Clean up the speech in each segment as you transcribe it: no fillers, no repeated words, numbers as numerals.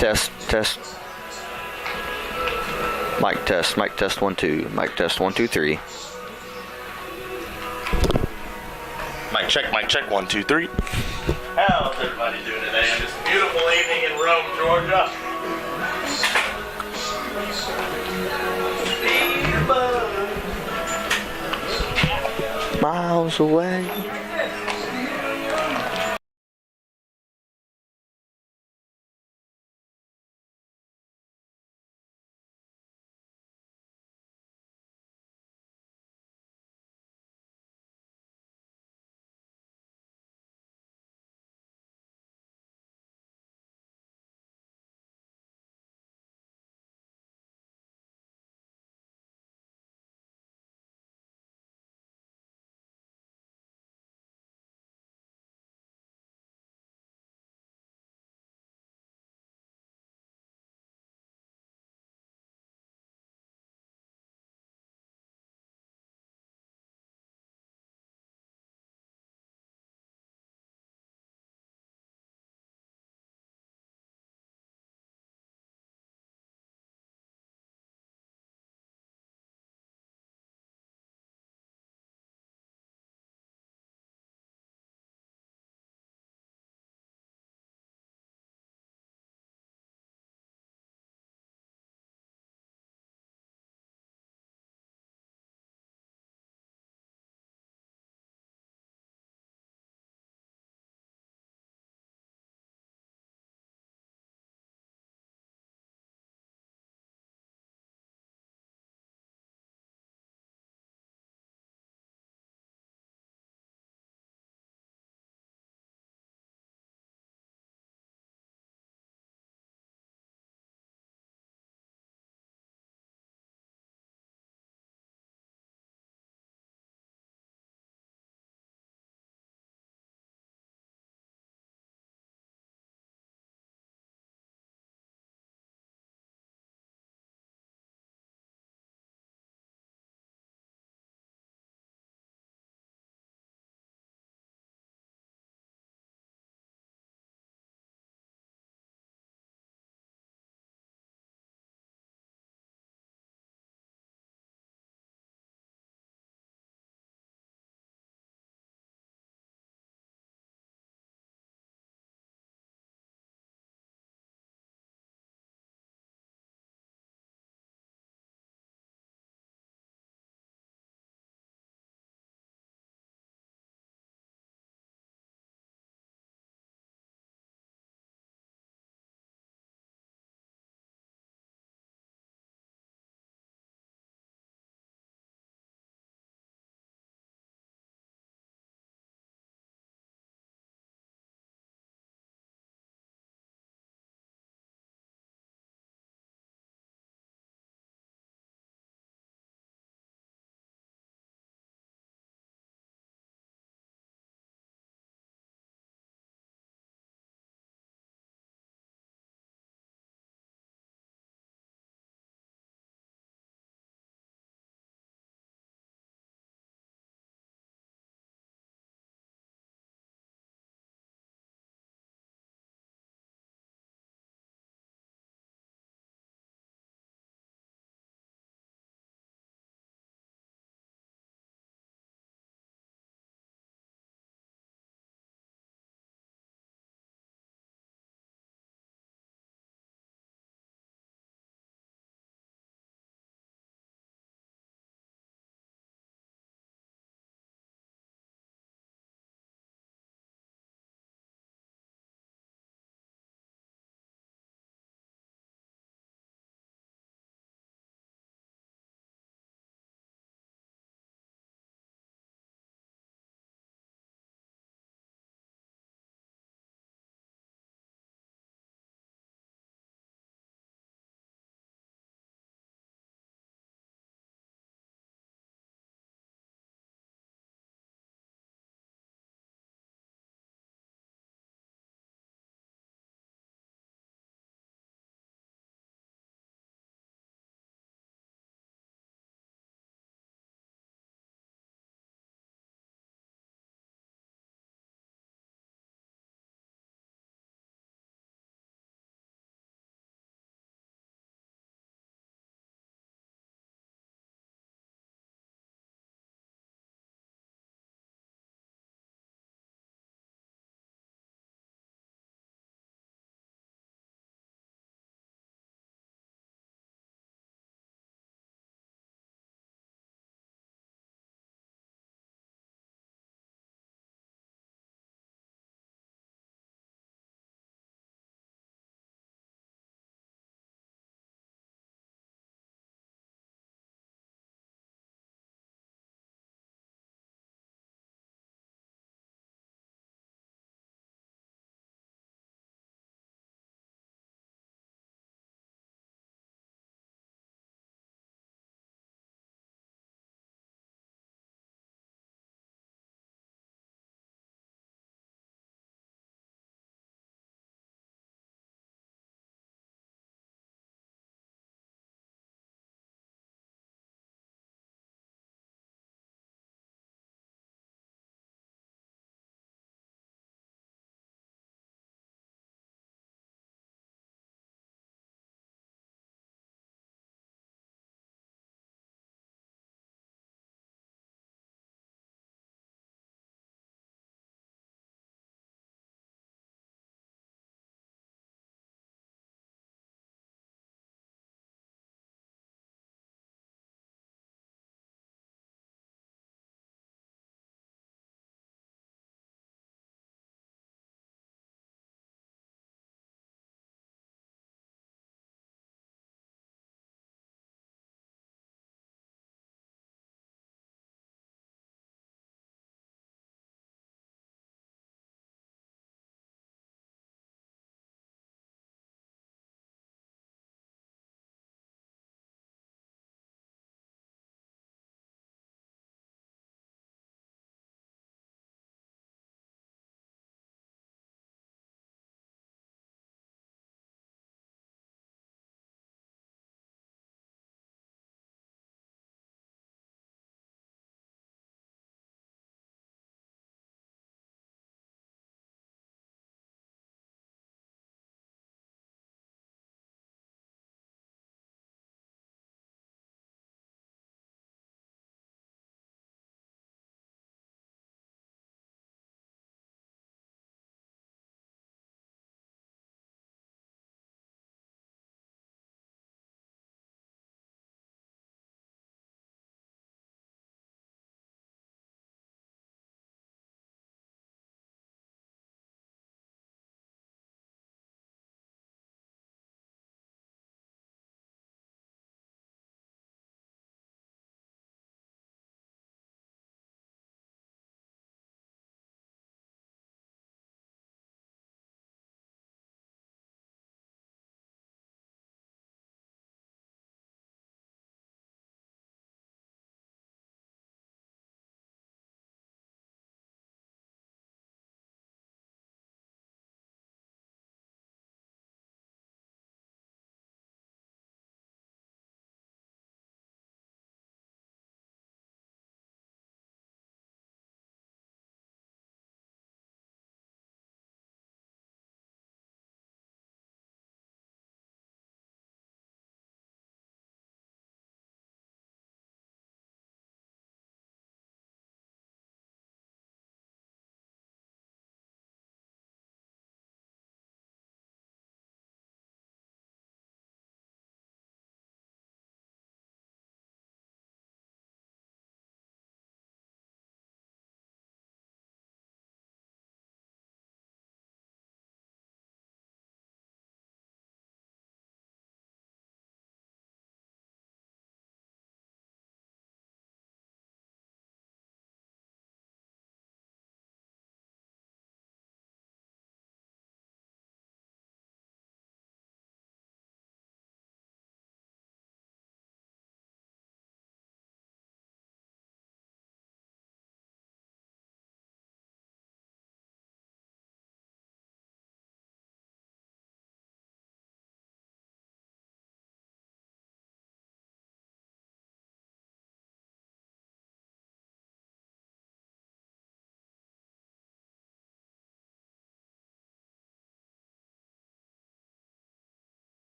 Test, test. Mic test 1 2. Mic test 1 2 3. Mic check, 1 2 3. How's everybody doing today on this beautiful evening in Rome, Georgia? Miles away.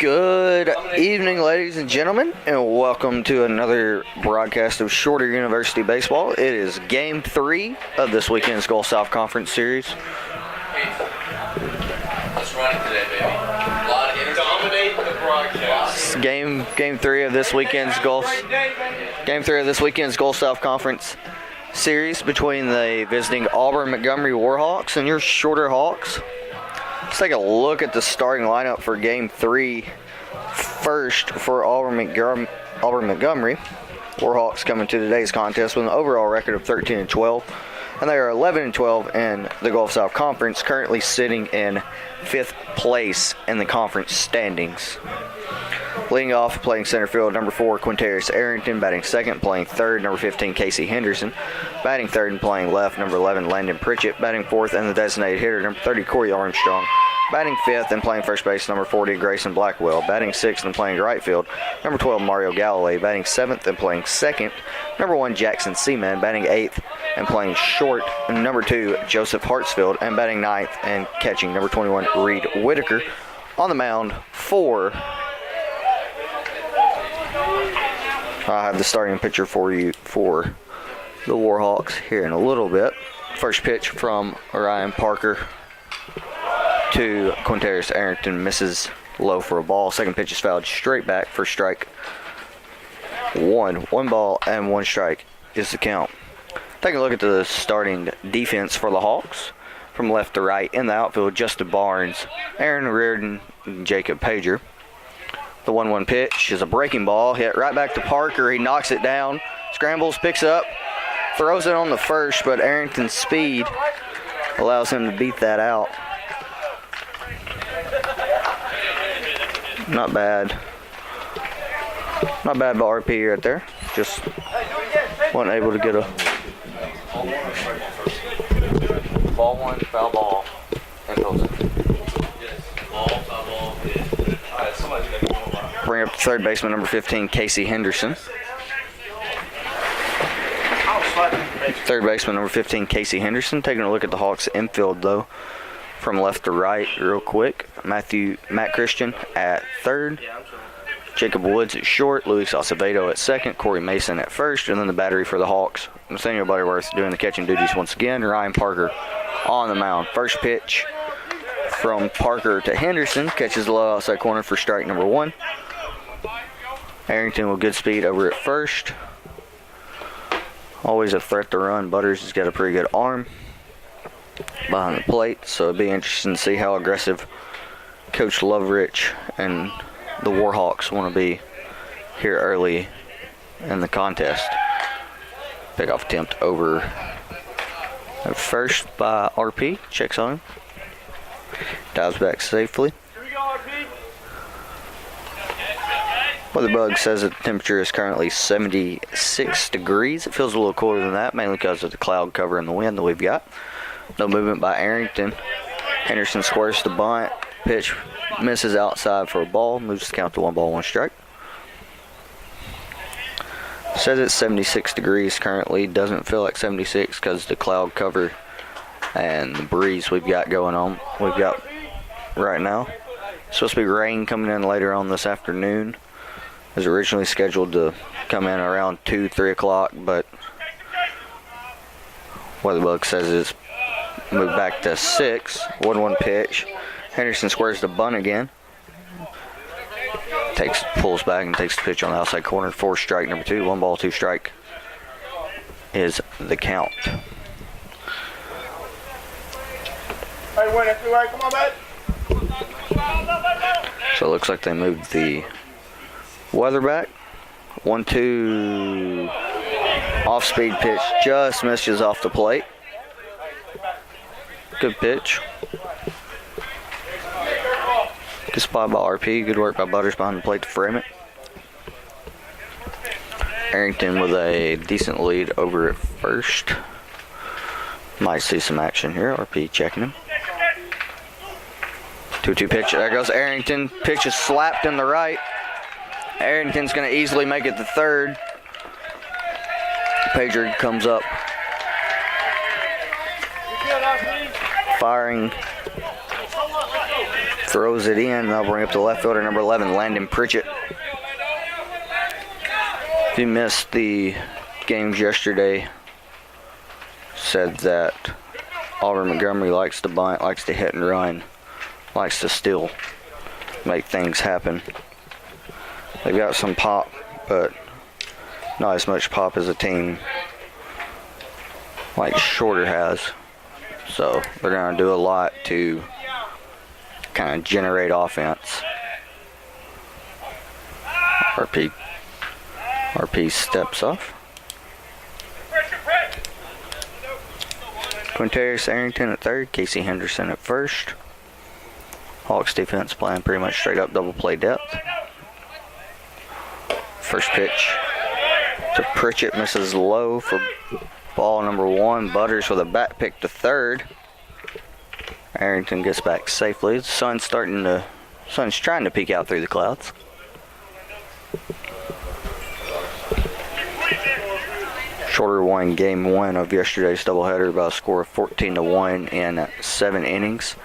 Good evening, ladies and gentlemen, and welcome to another broadcast of Shorter University Baseball. It is Game 3 of this weekend's Gulf South Conference Series. Let's run it today, baby. A lot of energy. Dominate the broadcast. Game 3 of this weekend's Gulf South Conference Series between the visiting Auburn Montgomery Warhawks and your Shorter Hawks. Let's take a look at the starting lineup for Game 3. First, for Auburn Montgomery, Warhawks coming to today's contest with an overall record of 13-12, and they are 11-12 in the Gulf South Conference, currently sitting in 5th place in the conference standings. Leading off, playing center field, number 4, Quintarius Arrington. Batting second, playing third, number 15, Casey Henderson. Batting third and playing left, number 11, Landon Pritchett. Batting fourth, and the designated hitter, number 30, Corey Armstrong. Batting fifth and playing first base, number 40, Grayson Blackwell. Batting sixth and playing right field, number 12, Mario Galloway. Batting seventh and playing second, number 1, Jackson Seaman. Batting eighth and playing short, number 2, Joseph Hartsfield. And batting ninth and catching, number 21, Reed Whitaker. On the mound for... I have the starting pitcher for you for the Warhawks here in a little bit. First pitch from Ryan Parker to Quintarius Arrington, misses low for a ball. Second pitch is fouled straight back for strike one. 1 ball and 1 strike is the count. Taking a look at the starting defense for the Hawks. From left to right in the outfield, Justin Barnes, Aaron Reardon, and Jacob Pager. The 1-1 pitch is a breaking ball, hit right back to Parker. He knocks it down, scrambles, picks up, throws it on the first, but Arrington's speed allows him to beat that out. Not bad. Not bad by RP right there. Just wasn't able to get a ball one, foul ball, and goes in. Bring up the third baseman, number 15, Casey Henderson. Third baseman, number 15, Casey Henderson. Taking a look at the Hawks' infield, though, from left to right real quick. Matt Christian at third. Jacob Woods at short. Luis Acevedo at second. Corey Mason at first. And then the battery for the Hawks, Nathaniel Butterworth doing the catching duties once again. Ryan Parker on the mound. First pitch from Parker to Henderson. Catches the low outside corner for strike number 1. Arrington with good speed over at first. Always a threat to run. Butters has got a pretty good arm behind the plate, so it'd be interesting to see how aggressive Coach Lovrich and the Warhawks want to be here early in the contest. Pickoff attempt over at first by RP. Checks on him. Dives back safely. Weatherbug says that the temperature is currently 76 degrees. It feels a little cooler than that, mainly because of the cloud cover and the wind that we've got. No movement by Arrington. Henderson squares the bunt. Pitch misses outside for a ball. Moves the count to 1 ball, 1 strike. Says it's 76 degrees currently. Doesn't feel like 76 because the cloud cover and the breeze we've got going on. We've got right now. It's supposed to be rain coming in later on this afternoon. It was originally scheduled to come in around 2, 3 o'clock, but Weatherbug says it's moved back to 6. 1-1 pitch. Henderson squares the bunt again. Pulls back and takes the pitch on the outside corner for strike number 2. 1 ball, 2 strike is the count. Hey, win it, come on, bud. So it looks like they moved the weather back. 1-2 off-speed pitch just misses off the plate. Good pitch. Good spot by RP. Good work by Butters behind the plate to frame it. Arrington with a decent lead over at first. Might see some action here. RP checking him. 2-2 pitch. There goes Arrington. Pitch is slapped in the right. Arrington's going to easily make it to third. Pager comes up. Firing throws it in. They'll bring up the left fielder, number 11, Landon Pritchett. If you missed the games yesterday, said that Auburn Montgomery likes to bunt, likes to hit and run, likes to steal, make things happen. They've got some pop, but not as much pop as a team like Shorter has. So they're going to do a lot to kind of generate offense. RP steps off. Quintarius Arrington at third, Casey Henderson at first. Hawks defense playing pretty much straight up double play depth. First pitch to Pritchett, misses low for ball number 1. Butters with a bat pick to third. Arrington gets back safely. The sun's trying to peek out through the clouds. Shorter won game 1 of yesterday's doubleheader by a score of 14-1 in 7 innings.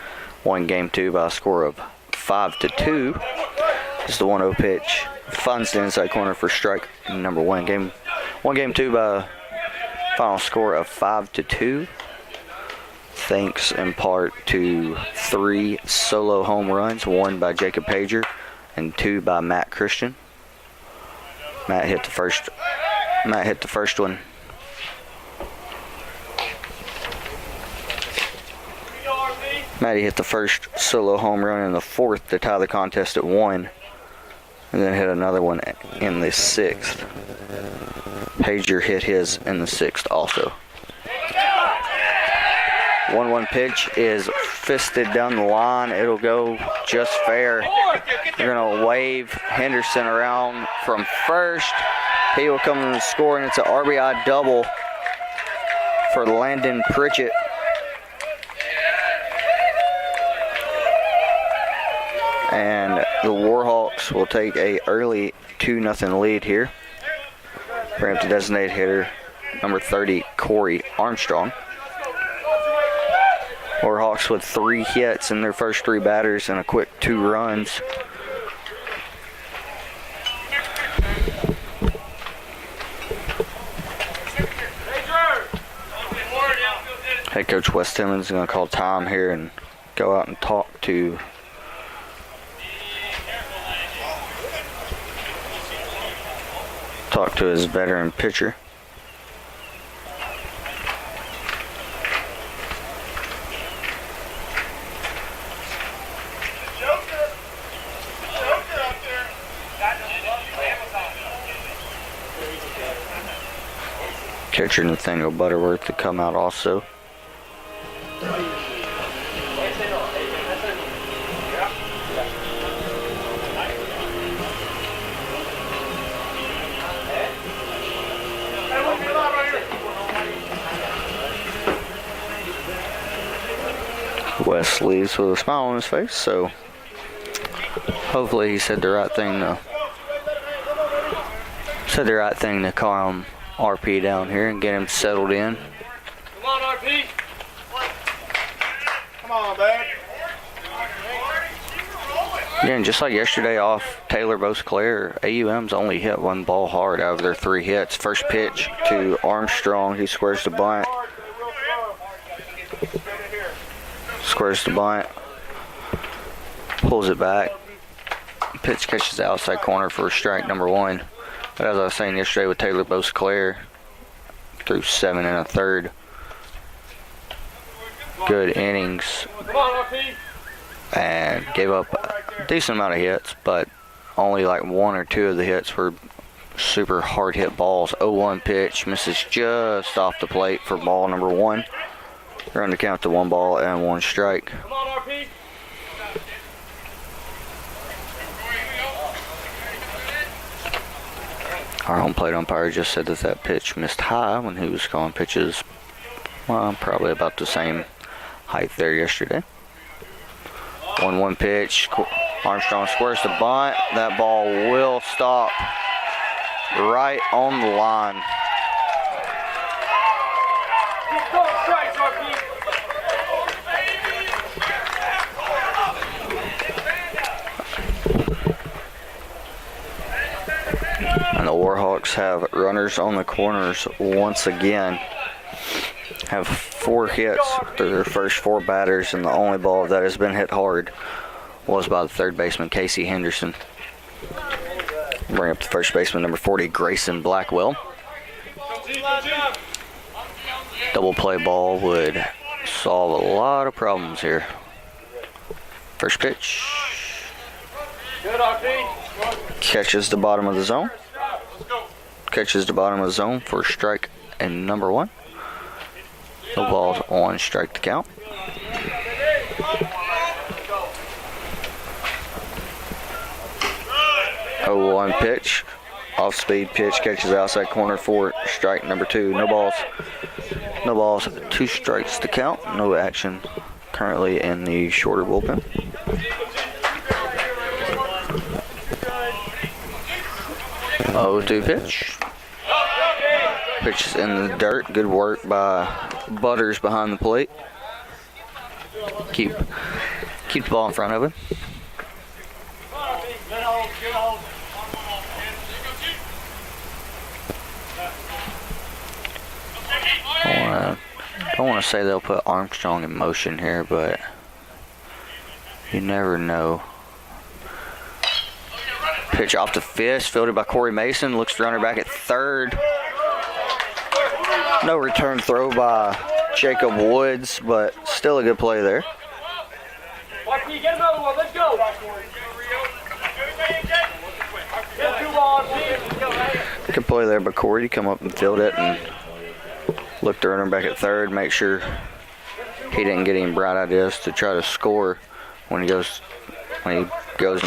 Won game 2 by a score of 5-2. This is the 1-0 pitch. Finds the inside corner for strike number 1. Game 2 by a final score of 5-2. Thanks in part to 3 solo home runs, 1 by Jacob Pager and 2 by Matt Christian. Matt hit the first one. Matty hit the first solo home run in the 4th to tie the contest at 1, and then hit another one in the 6th. Pager hit his in the 6th also. 1-1 pitch is fisted down the line. It'll go just fair. They're going to wave Henderson around from first. He will come and score, and it's an RBI double for Landon Pritchett. And the Warhawks will take a early 2-0 lead here. Bring up the designated hitter, number 30, Corey Armstrong. Warhawks with 3 hits in their first 3 batters and a quick 2 runs. Head coach Wes Timmons is going to call time here and go out and talk to his veteran pitcher. Catcher Nathaniel Butterworth to come out also. Wes leaves with a smile on his face, so hopefully he said the right thing to calm RP down here and get him settled in. Come on, RP. Come on, bud. Again, just like yesterday off Taylor Beauclair, AUM's only hit 1 ball hard out of their 3 hits. First pitch to Armstrong. He squares the bunt. Pulls it back. Pitch catches the outside corner for strike number 1. But as I was saying yesterday with Taylor Beauclair, threw 7 1/3. Good innings. And gave up a decent amount of hits, but only like 1 or 2 of the hits were super hard hit balls. 0-1 pitch misses just off the plate for ball number 1. Run the count to 1 ball and 1 strike. Come on, RP. Our home plate umpire just said that pitch missed high when he was calling pitches, well, probably about the same height there yesterday. 1-1 pitch. Armstrong squares the bunt. That ball will stop right on the line. And the Warhawks have runners on the corners once again. Have 4 hits through their first 4 batters, and the only ball that has been hit hard was by the third baseman, Casey Henderson. Bring up the first baseman, number 40, Grayson Blackwell. Double play ball would solve a lot of problems here. First pitch. Catches the bottom of the zone. Catches the bottom of the zone for strike and number 1. No balls on, strike to count. Oh, 1 pitch. Off speed pitch, catches outside corner for strike number 2. No balls. No balls, 2 strikes to count. No action currently in the shorter bullpen. Oh, 2 pitch. Pitch is in the dirt. Good work by Butters behind the plate. Keep the ball in front of him. I don't want to say they'll put Armstrong in motion here, but you never know. Pitch off the fist, fielded by Corey Mason. Looks the runner back at third. No return throw by Jacob Woods, but still a good play there. Get another one, let's go. Good play there by Corey to come up and field it and look the runner back at third, make sure he didn't get any bright ideas to try to score when he goes and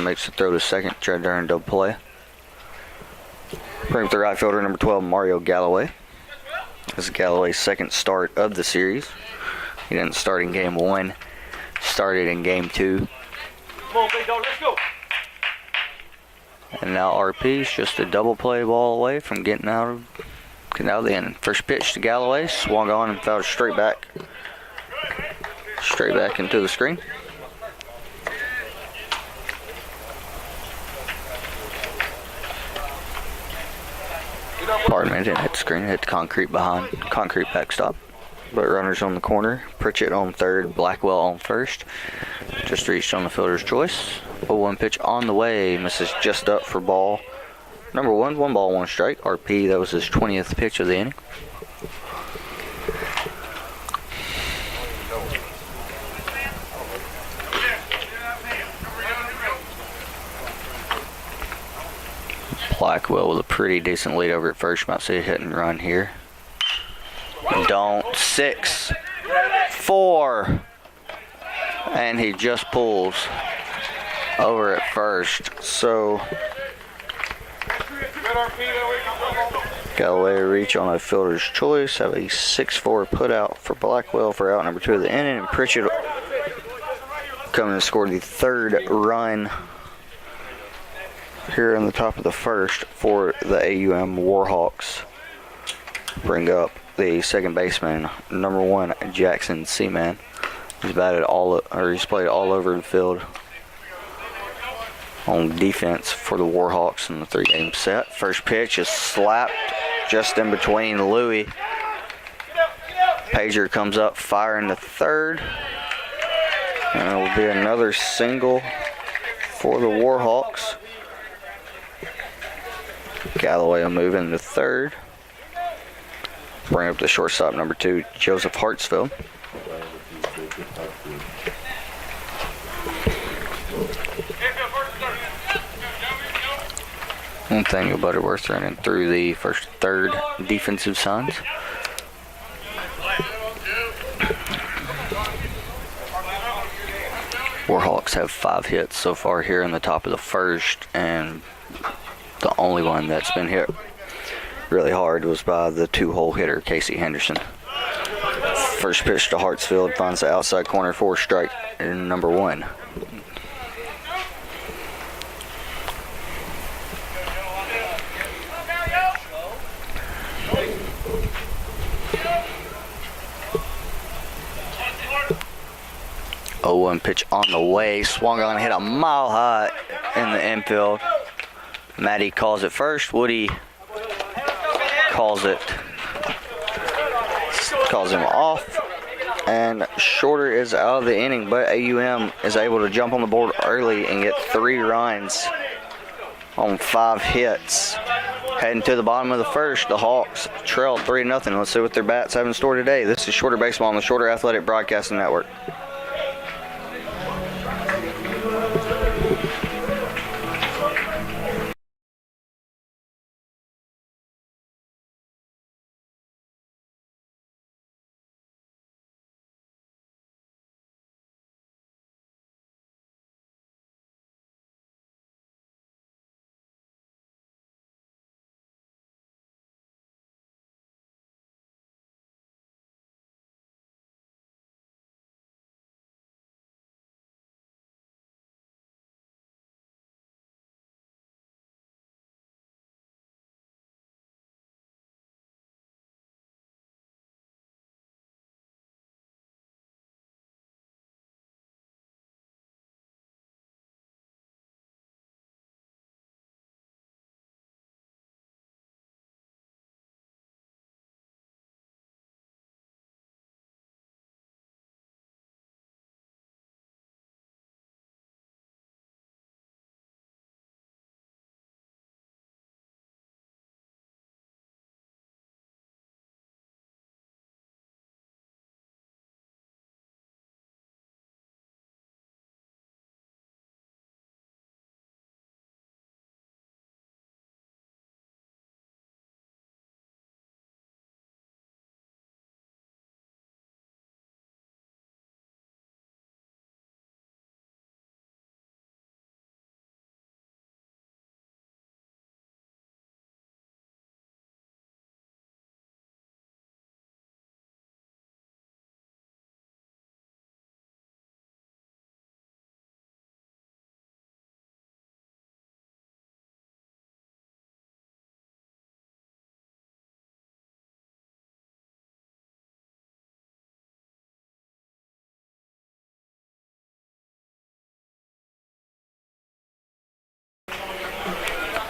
makes the throw to second, try to turn double play. Bring up the right fielder, number 12, Mario Galloway. This is Galloway's second start of the series. He didn't start in game 1, started in game 2. Come on, big dog, let's go. And now RP's just a double play ball away from getting out of the inning. First pitch to Galloway, swung on and fouled straight back into the screen. Pardon me, I didn't hit the screen, hit the concrete backstop. But runners on the corner, Pritchett on third, Blackwell on first. Just reached on the fielder's choice. 0-1 pitch on the way, misses just up for ball number 1. 1 ball, 1 strike. RP, that was his 20th pitch of the inning. Blackwell with a pretty decent lead over at first. Might see a hit and run here. Don't. 6, 4, and he just pulls over at first. So Galloway reach on a fielder's choice. Have a 6-4 put out for Blackwell for out number 2 of the inning, and Pritchett coming to score the 3rd run here in the top of the first for the AUM Warhawks. Bring up the second baseman, number 1, Jackson Seaman. He's played all over the field on defense for the Warhawks in the 3-game set. First pitch is slapped just in between Louie. Pager comes up firing to third. And it will be another single for the Warhawks. Galloway will move into third. Bring up the shortstop, number 2, Joseph Hartsfield. Nathaniel Butterworth running through the first 3rd defensive signs. Warhawks have 5 hits so far here in the top of the first, and the only one that's been hit really hard was by the 2-hole hitter, Casey Henderson. First pitch to Hartsfield, finds the outside corner for strike and number 1. Oh, 1 pitch on the way, swung on, hit a mile high in the infield. Maddie calls it first. Woody calls him off. And Shorter is out of the inning, but AUM is able to jump on the board early and get 3 runs on 5 hits. Heading to the bottom of the first, the Hawks trail 3-0. Let's see what their bats have in store today. This is Shorter Baseball on the Shorter Athletic Broadcasting Network.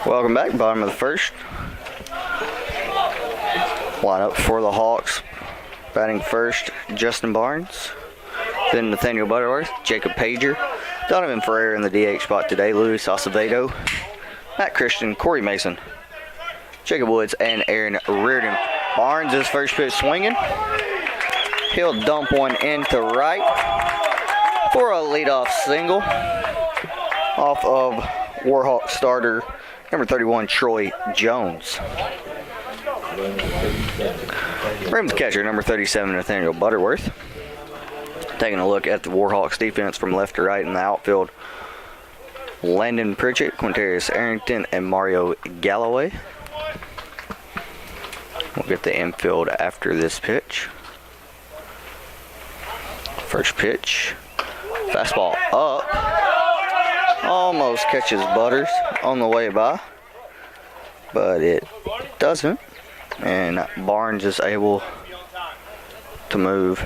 Welcome back, bottom of the first. Lineup for the Hawks. Batting first, Justin Barnes. Then Nathaniel Butterworth, Jacob Pager, Donovan Ferrer in the DH spot today, Luis Acevedo, Matt Christian, Corey Mason, Jacob Woods, and Aaron Reardon. Barnes is first pitch swinging. He'll dump one into right for a leadoff single off of Warhawk starter number 31, Troy Jones. Brings catcher number 37, Nathaniel Butterworth. Taking a look at the Warhawks defense from left to right in the outfield. Landon Pritchett, Quintarius Arrington, and Mario Galloway. We'll get the infield after this pitch. First pitch. Fastball up. Almost catches Butters on the way by, but it doesn't. And Barnes is able to move.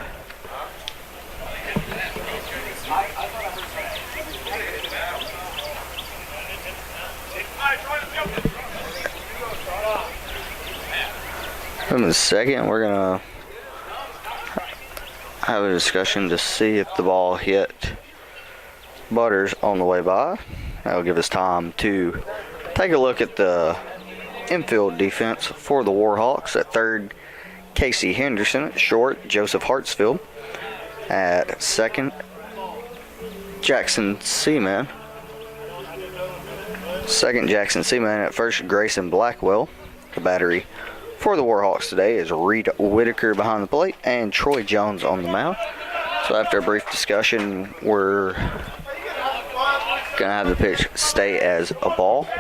In a second, we're gonna have a discussion to see if the ball hit Butters on the way by. That'll give us time to take a look at the infield defense for the Warhawks. At third, Casey Henderson. At short, Joseph Hartsfield. At second, Jackson Seaman. Second, Jackson Seaman. At first, Grayson Blackwell. The battery for the Warhawks today is Reed Whitaker behind the plate and Troy Jones on the mound. So after a brief discussion, we're going to have the pitch stay as a ball. Here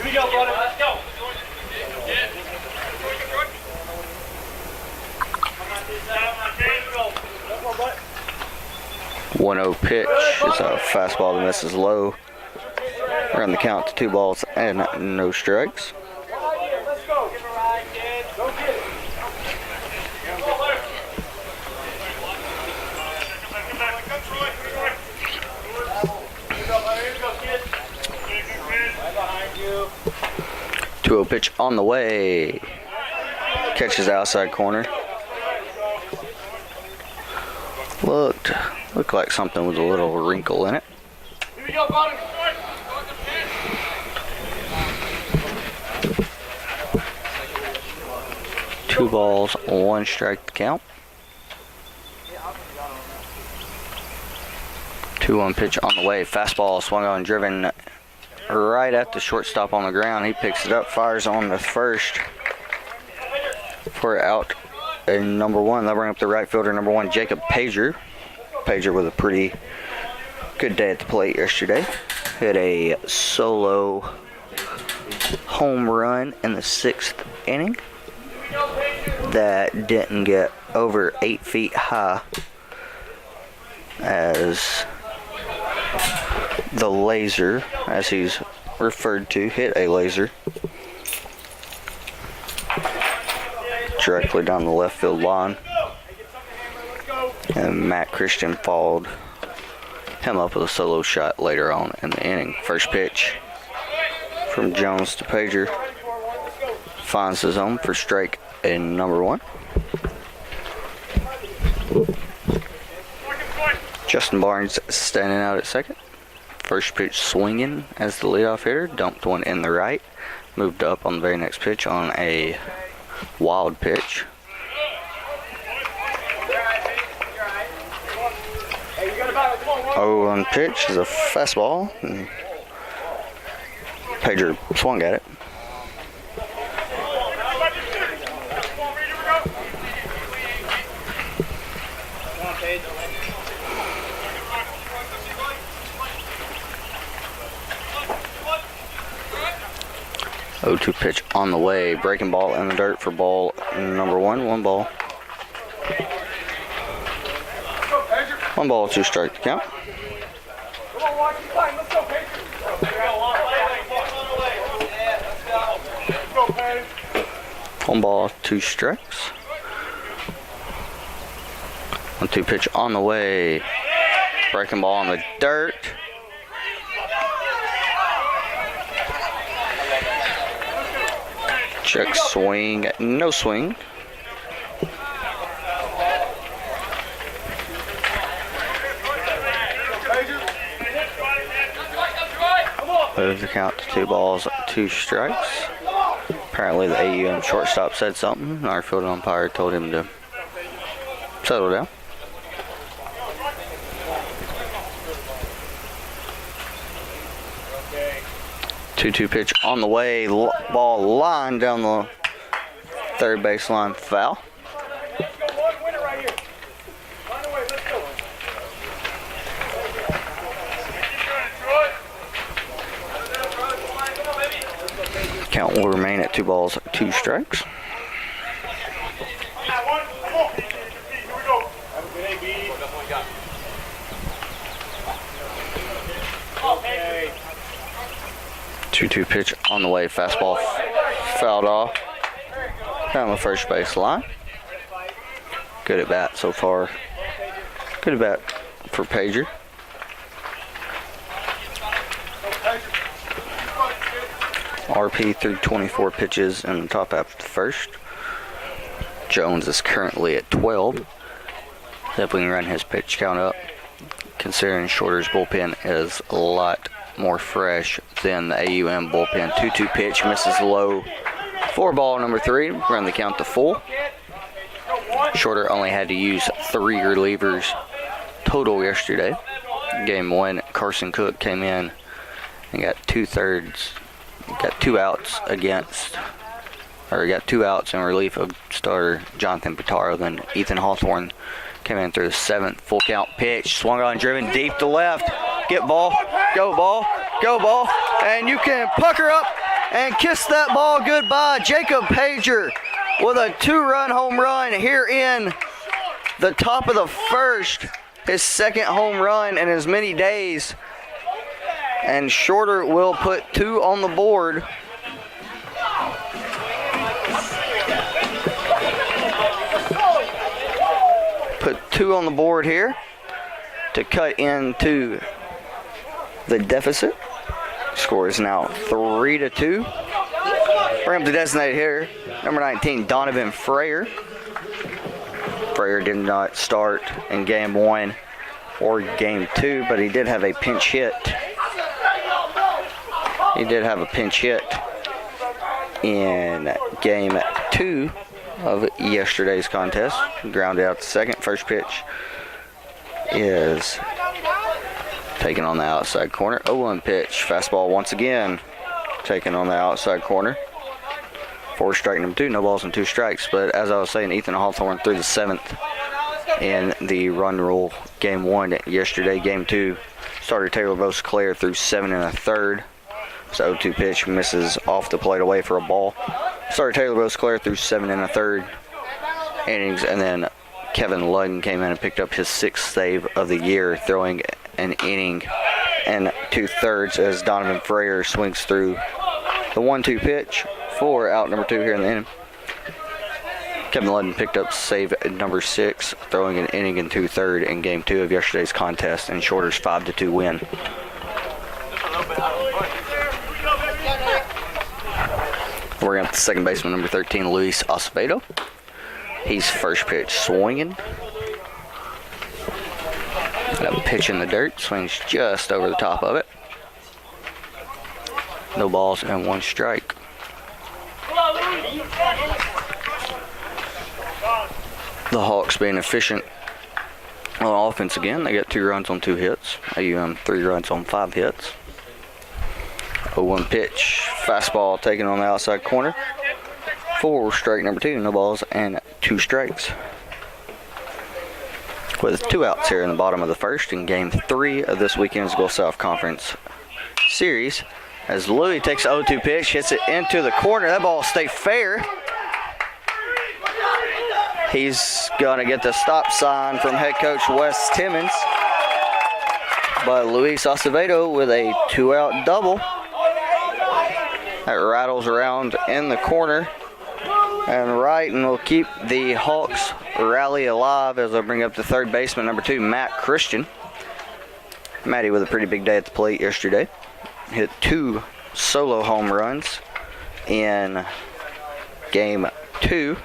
we go, brother. Let's go. 1-0 pitch is a fastball that misses low. We're on the count to 2 balls and no strikes. 2-0 pitch on the way. Catches outside corner. Looked like something with a little wrinkle in it. Here we go, bottom. 2 balls, 1 strike to count. 2-1 pitch on the way. Fastball swung on, driven right at the shortstop on the ground. He picks it up, fires on the first for out in number 1. They'll bring up the right fielder, number 1, Jacob Pager. Pager with a pretty good day at the plate yesterday. Hit a solo home run in the 6th inning that didn't get over 8 feet high, as the laser, as he's referred to, hit a laser directly down the left field line, and Matt Christian followed him up with a solo shot later on in the inning. First pitch from Jones to Pager finds his home for strike in number 1. Justin Barnes standing out at second. First pitch swinging as the leadoff hitter, dumped one in the right, moved up on the very next pitch on a wild pitch. Oh, on pitch is a fastball, and Pager swung at it. Oh, 2 pitch on the way. Breaking ball in the dirt for ball number 1. 1 ball. 1 ball, 2 strike to count. One ball, 2 strikes. 1-2 pitch on the way. Breaking ball in the dirt. Check swing, no swing. Moves the count to 2 balls, 2 strikes. Apparently the AUM shortstop said something. Our field umpire told him to settle down. Okay. 2-2 pitch on the way. Ball line down the third baseline, foul. Count will remain at 2 balls, 2 strikes. Okay. 2-2 pitch on the way. Fastball fouled off down the first base line. Good at bat so far. Good at bat for Pager. RP through 24 pitches in the top half of the first. Jones is currently at 12. If we can run his pitch count up, considering Shorter's bullpen is a lot more fresh than the AUM bullpen. 2-2 pitch, misses low. 4 ball, number 3. Run the count to full. Shorter only had to use 3 relievers total yesterday. Game 1, Carson Cook came in and got 2/3. Got 2 outs got 2 outs in relief of starter Jonathan Pitaro. Then Ethan Hawthorne came in through the 7th. Full count pitch, swung on, driven deep to left. Get ball, go ball, go ball. And you can pucker up and kiss that ball goodbye. Jacob Pager with a 2-run home run here in the top of the first. His 2nd home run in as many days. And Shorter will put 2 on the board. Put 2 on the board here to cut into the deficit. Score is now 3-2. Bring up the designated hitter, number 19, Donovan Frayer. Frayer did not start in game 1 or game 2, but he did have a pinch hit. He did have a pinch hit in game 2 of yesterday's contest. Grounded out to second. First pitch is taken on the outside corner. 0-1 pitch. Fastball once again taken on the outside corner. 4 strike number 2. No balls and 2 strikes. But as I was saying, Ethan Hawthorne threw the 7th in the run rule game 1 yesterday. Game 2, starter Taylor Beauclair threw 7 1/3. So 0-2 pitch misses off the plate away for a ball. Starter Taylor Beauclair threw 7 1/3 innings, and then Kevin Ludden came in and picked up his 6th save of the year, throwing an inning and 2/3 as Donovan Frayer swings through the 1-2 pitch for out number 2 here in the inning. Kevin Ludden picked up save number 6, throwing an inning and 2/3 in game 2 of yesterday's contest, and Shorter's 5-2 win. We're up to second baseman number 13, Luis Acevedo. He's first pitch swinging. Got a pitch in the dirt, swings just over the top of it. No balls and 1 strike. The Hawks being efficient on offense again. They got 2 runs on 2 hits. AUM 3 runs on 5 hits. 0-1 pitch. Fastball taken on the outside corner. 4 strike number 2. No balls and 2 strikes. With 2 outs here in the bottom of the first in game 3 of this weekend's Gulf South Conference series. As Louis takes the 0-2 pitch, hits it into the corner. That ball stay fair. He's going to get the stop sign from head coach Wes Timmons. But Luis Acevedo with a 2-out double. That rattles around in the corner and right, and will keep the Hawks rally alive as I bring up the third baseman, number 2, Matt Christian. Matty with a pretty big day at the plate yesterday. Hit 2 solo home runs in game 2.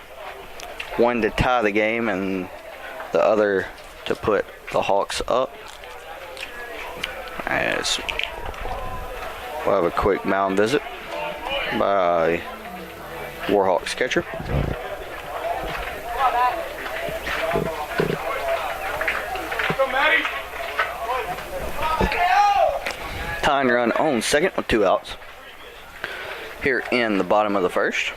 1 to tie the game and the other to put the Hawks up. As we'll have a quick mound visit by Warhawks catcher. Tying run on second with 2 outs here in the bottom of the first.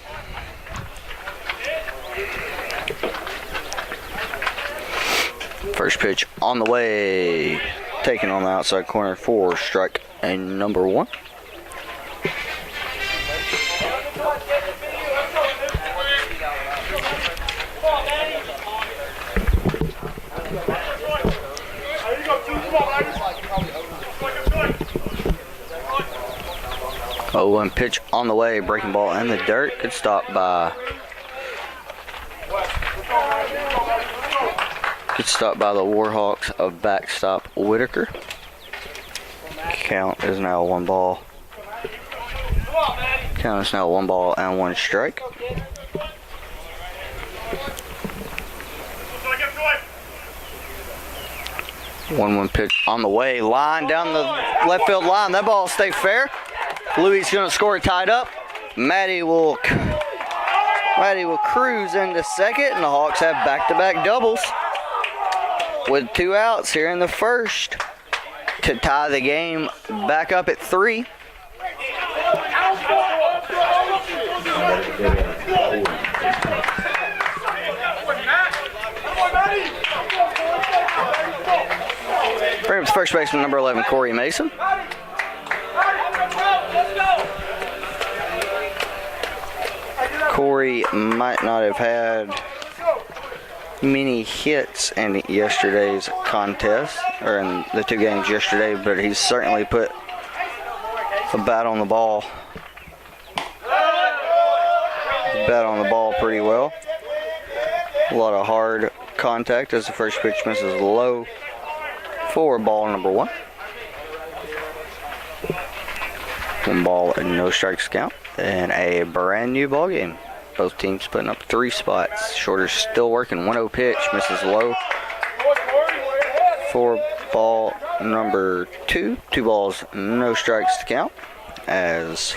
First pitch on the way, taken on the outside corner for strike and number 1. Oh, 1 pitch on the way, breaking ball in the dirt. Good stop by the Warhawks of backstop Whitaker. Count is now 1 ball. Count is now 1 ball and 1 strike. One pitch on the way, line down the left field line. That ball stay fair. Louis gonna score it tied up. Matty will cruise into second, and the Hawks have back-to-back doubles with 2 outs here in the first to tie the game back up at 3. Bring up the first baseman, number 11, Corey Mason. Corey might not have had many hits in yesterday's contest, or in the 2 games yesterday, but he's certainly put a bat on the ball. Pretty well. A lot of hard contact as the first pitch misses low for ball number 1. 1 ball and no strikes count. And a brand new ball game. Both teams putting up 3 spots. Shorter's still working. 1-0 pitch. Misses low. For ball number 2. 2 balls, no strikes to count. As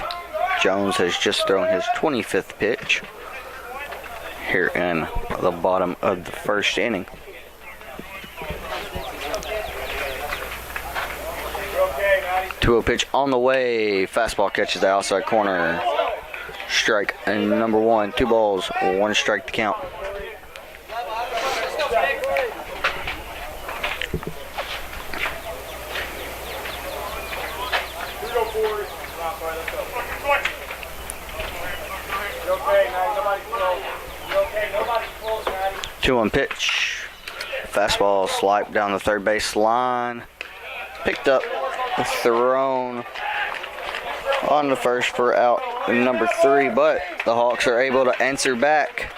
Jones has just thrown his 25th pitch here in the bottom of the first inning. 2-0 pitch on the way. Fastball catches the outside corner. Strike and number 1. 2 balls, 1 strike to count. Two on pitch. Fastball slide down the third base line. Picked up, thrown on the first for out number 3, but the Hawks are able to answer back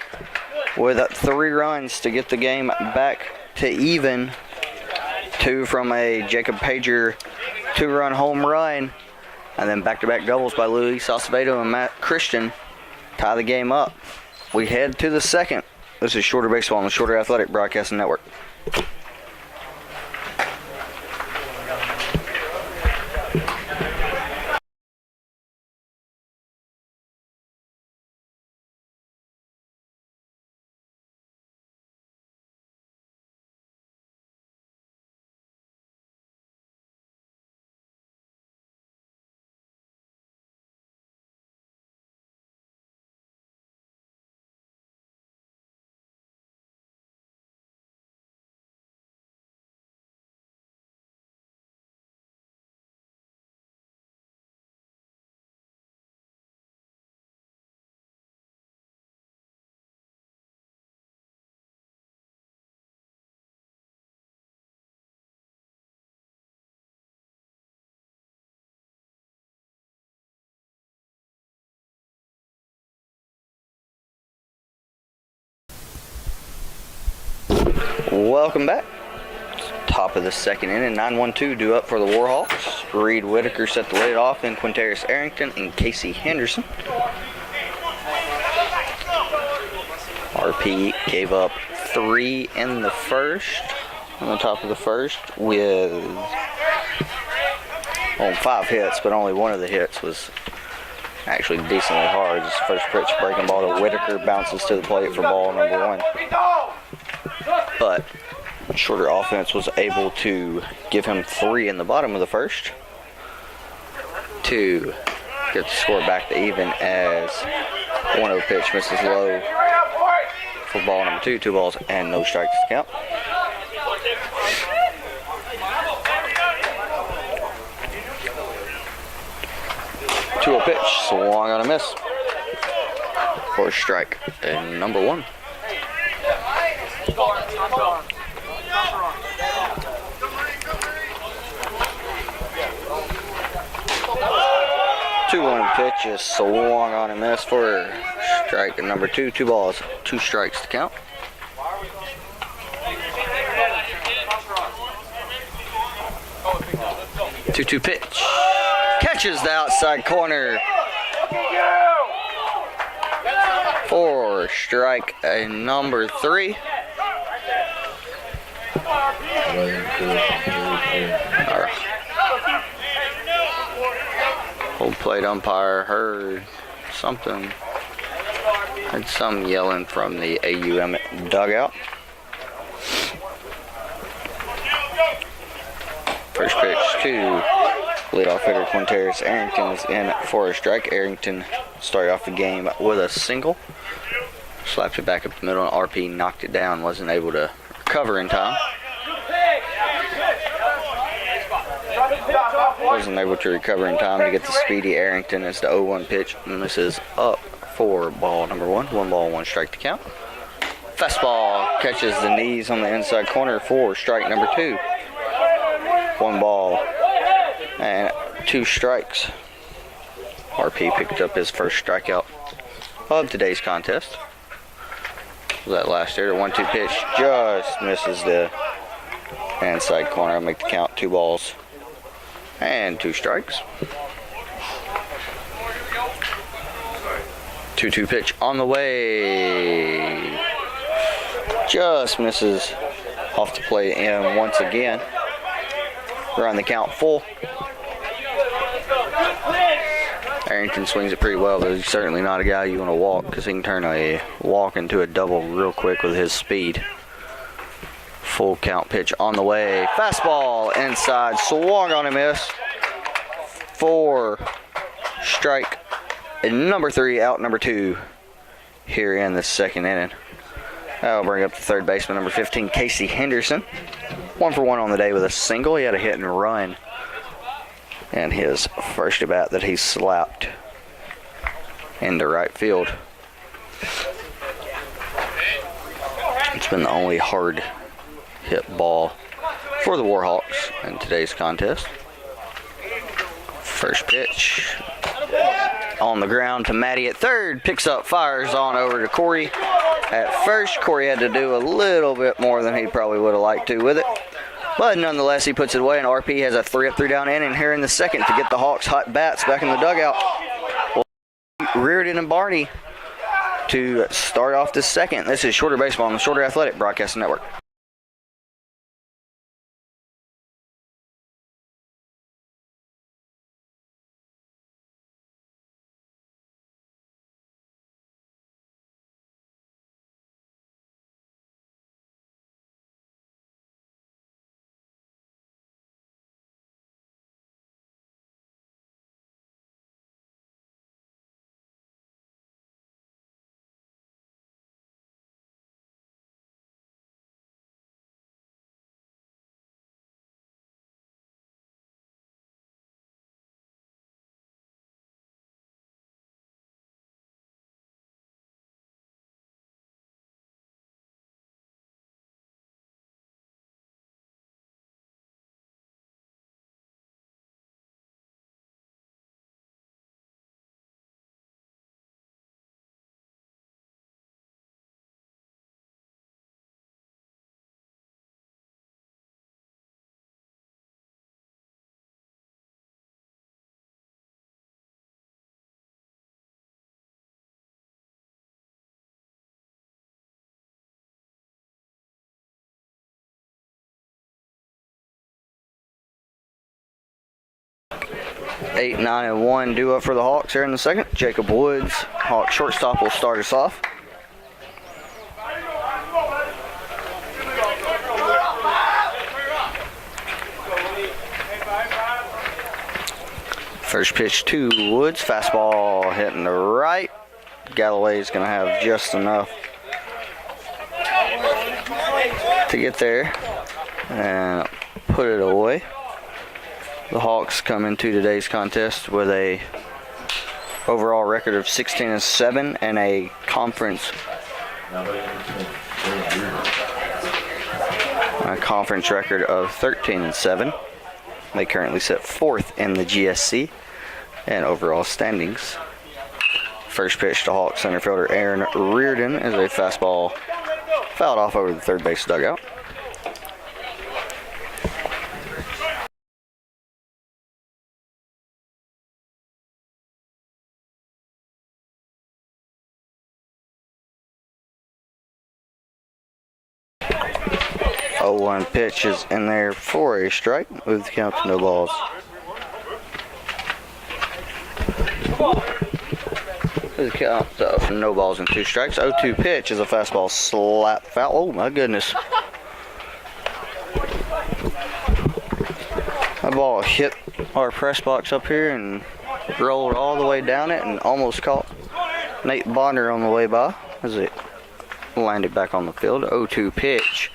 with 3 runs to get the game back to even. 2 from a Jacob Pager 2-run home run, and then back-to-back doubles by Luis Acevedo and Matt Christian tie the game up. We head to the second. This is Shorter Baseball on the Shorter Athletic Broadcasting Network. Welcome back. Top of the second inning, 9-1-2 due up for the Warhawks. Reed Whitaker set the lead off, then Quinteris Arrington and Casey Henderson. RP gave up 3 in the first, on the top of the first, with 5 hits, but only one of the hits was actually decently hard. This first pitch breaking ball to Whitaker bounces to the plate for ball number 1. But Shorter offense was able to give him 3 in the bottom of the first to get the score back to even, as 1-0 pitch misses low for ball number 2. 2 balls and no strikes to count. Two-0 pitch, swung on a miss for a strike and number 1. 2-1 pitch is swung on a miss for strike and number 2. 2 balls, 2 strikes to count. 2-2 pitch. Catches the outside corner for strike and number 3. Our home plate umpire heard something. Had some yelling from the AUM dugout. First pitch to leadoff hitter Quinteris Arrington is in for a strike. Arrington started off the game with a single. Slapped it back up the middle, and RP knocked it down. Wasn't able to recover in time. Wasn't able to recover in time to get the speedy Arrington as the 0-1 pitch. And this is up for ball number 1. 1 ball, 1 strike to count. Fastball catches the knees on the inside corner for strike number 2. 1 ball and 2 strikes. RP picked up his first strikeout of today's contest. That last hitter, 1-2 pitch, just misses the inside corner. I'll make the count. 2 balls and 2 strikes. 2-2 pitch on the way. Just misses off the plate and once again. Run the count full. Arrington swings it pretty well, but he's certainly not a guy you want to walk because he can turn a walk into a double real quick with his speed. Full count pitch on the way. Fastball inside, swung on a miss. 4 strike. And number 3, out number 2 here in the second inning. That'll bring up the third baseman, number 15, Casey Henderson. 1 for 1 on the day with a single. He had a hit and run. And his first at bat that he slapped into right field. It's been the only hard hit ball for the Warhawks in today's contest. First pitch on the ground to Maddie at third. Picks up, fires on over to Corey. At first, Corey had to do a little bit more than he probably would have liked to with it. But nonetheless, he puts it away, and RP has a 3-up, 3-down inning here in the second to get the Hawks hot bats back in the dugout. Reardon and Barney to start off the second. This is Shorter Baseball on the Shorter Athletic Broadcasting Network. Eight, 9, and 1 due up for the Hawks here in the second. Jacob Woods, Hawk shortstop, will start us off. First pitch to Woods, fastball hitting the right. Galloway's going to have just enough to get there and put it away. The Hawks come into today's contest with a overall record of 16-7 and a conference record of 13-7. They currently sit 4th in the GSC and overall standings. First pitch to Hawks center fielder Aaron Reardon is a fastball fouled off over the third base dugout. Oh, 1 pitch is in there for a strike. Move the count to no balls. Move the count to no balls and 2 strikes. 0-2 pitch is a fastball slap foul. Oh my goodness. That ball hit our press box up here and rolled all the way down it and almost caught Nate Bonner on the way by as it landed back on the field. 0-2 pitch.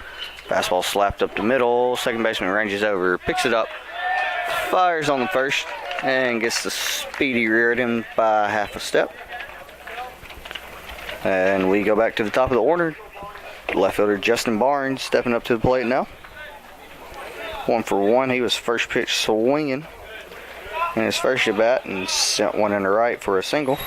Fastball slapped up the middle. Second baseman ranges over, picks it up, fires on the first, and gets the speedy Reardon by half a step. And we go back to the top of the order. Left fielder Justin Barnes stepping up to the plate now. 1 for 1. He was first pitch swinging in his first at bat and sent one in the right for a single.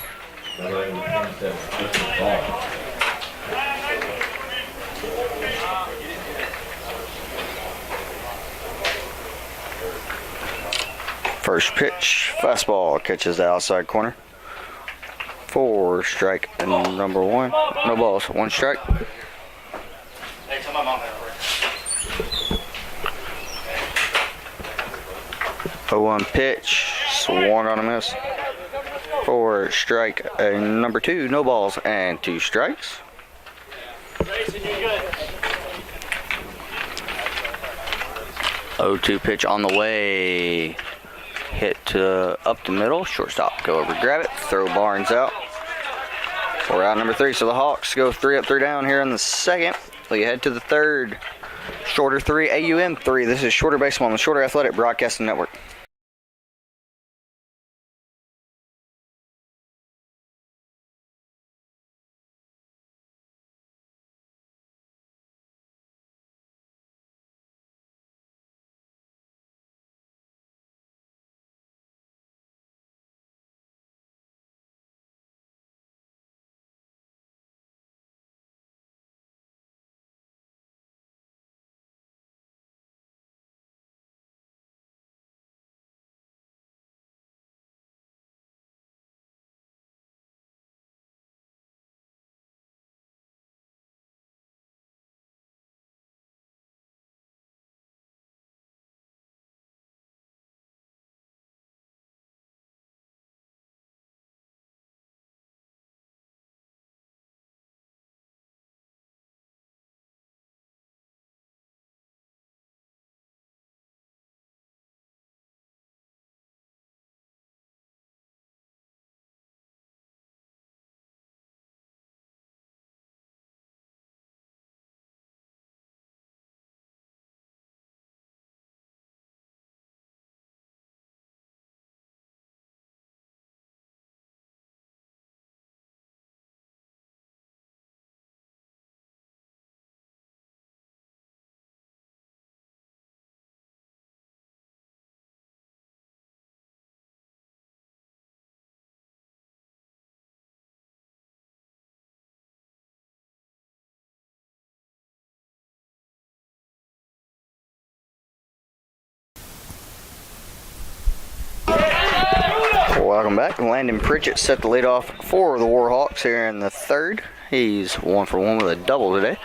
First pitch, fastball catches the outside corner. For strike number 1. No balls. 1 strike. Hey, tell my mom that. 0-1 pitch. Swung on a miss. For strike number 2. No balls and 2 strikes. Jason, you're good. 0-2 pitch on the way. Hit up the middle. Shortstop go over, grab it. Throw Barnes out. We're out number 3. So the Hawks go 3 up, 3 down here in the second. We head to the third. Shorter 3, AUM 3. This is Shorter Baseball on the Shorter Athletic Broadcasting Network. Welcome back. Landon Pritchett set the lead off for the Warhawks here in the third. He's 1 for 1 with a double today.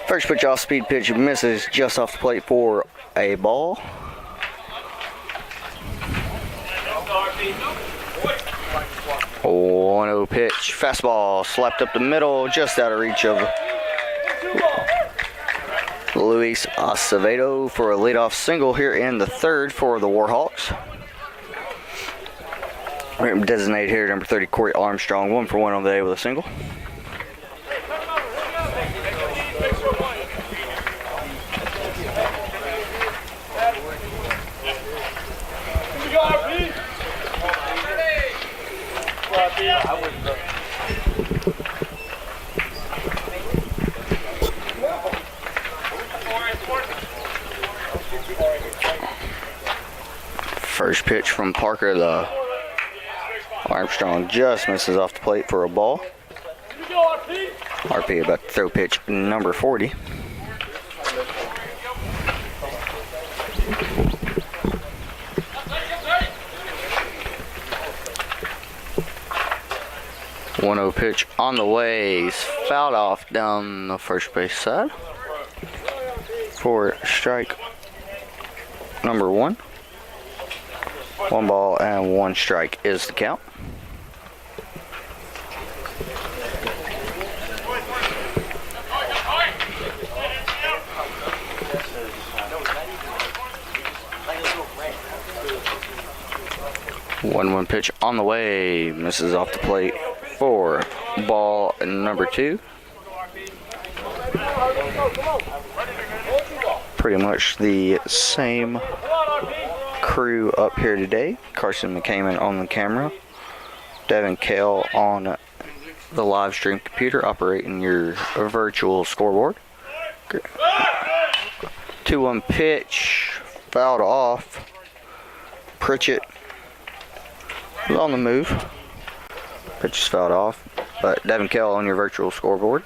First pitch off speed pitch misses just off the plate for a ball. 1-0 pitch. Fastball slapped up the middle, just out of reach of Luis Acevedo for a leadoff single here in the third for the Warhawks. Designated here, number 30, Corey Armstrong, 1 for 1 on the day with a single. First pitch from Parker, the Armstrong just misses off the plate for a ball. RP about to throw pitch number 40. One 0 pitch on the way. He's fouled off down the first base side for strike number 1. 1 ball and 1 strike is the count. One pitch on the way, misses off the plate for ball number 2. Pretty much the same crew up here today. Carson McCammon on the camera, Devin Kale on the live stream computer operating your virtual scoreboard. 2-1 pitch, fouled off. Pritchett was on the move. Pitch is fouled off, but Devin Kale on your virtual scoreboard,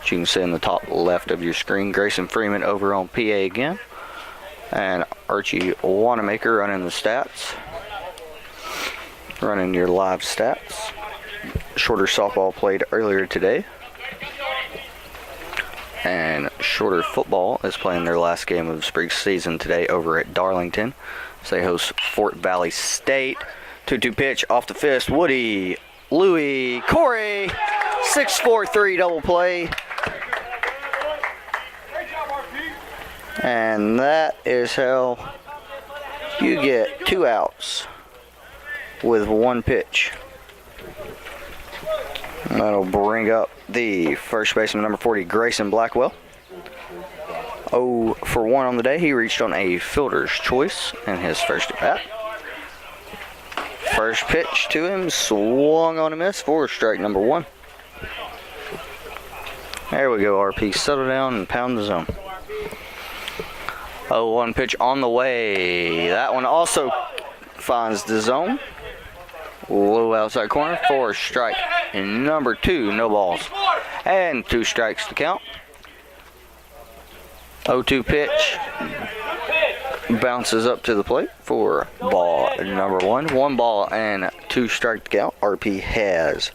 which you can see in the top left of your screen. Grayson Freeman over on PA again. And Archie Wanamaker running the stats. Running your live stats. Shorter softball played earlier today. And Shorter football is playing their last game of the spring season today over at Darlington. So they host Fort Valley State. 2-2 pitch off the fist. Woody, Louie, Corey. 6-4-3 double play. And that is how you get 2 outs with 1 pitch. And that'll bring up the first baseman, number 40, Grayson Blackwell. 0 for 1 on the day. He reached on a fielder's choice in his first at bat. First pitch to him, swung on a miss for strike number 1. There we go, RP. Settle down and pound the zone. 0-1 pitch on the way. That one also finds the zone. Low outside corner for strike number 2. No balls. And 2 strikes to count. 0-2 pitch. Bounces up to the plate for ball number 1. 1 ball and 2 strike to count. RP has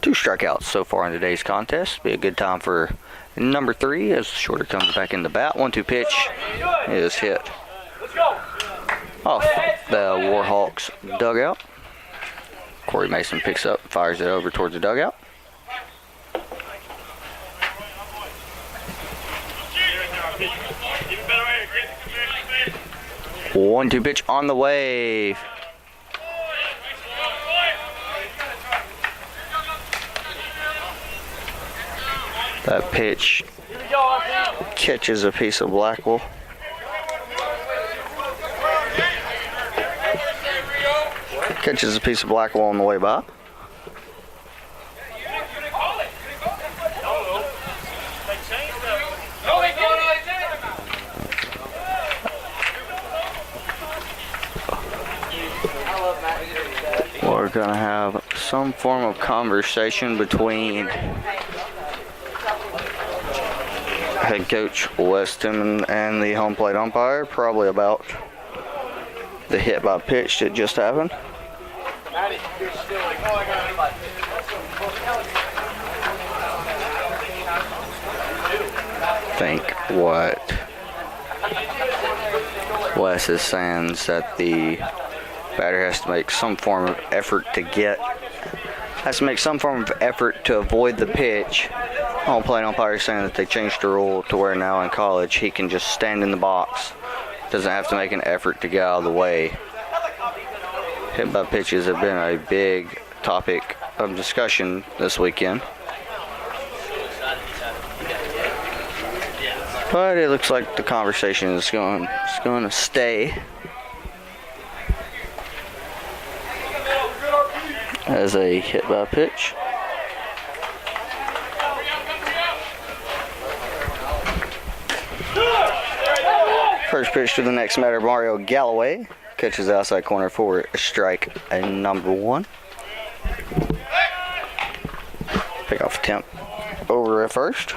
2 strikeouts so far in today's contest. Be a good time for number 3 as Shorter comes back in the bat. 1-2 pitch is hit off the Warhawks dugout. Corey Mason picks up, fires it over towards the dugout. One, 2 pitch on the way. That pitch catches a piece of Blackwell. Catches a piece of Blackwell on the way by. We're going to have some form of conversation between head coach Wes Timmon and the home plate umpire, probably about the hit by pitch that just happened. I think what Wes is saying is that the batter has to make some form of effort to avoid the pitch. Home plate umpire is saying that they changed the rule to where now in college he can just stand in the box. Doesn't have to make an effort to get out of the way. Hit by pitches have been a big topic of discussion this weekend. But it looks like the conversation is going to stay as a hit by pitch. First pitch to the next batter, Mario Galloway. Catches the outside corner for strike number 1. Pick off attempt over at first.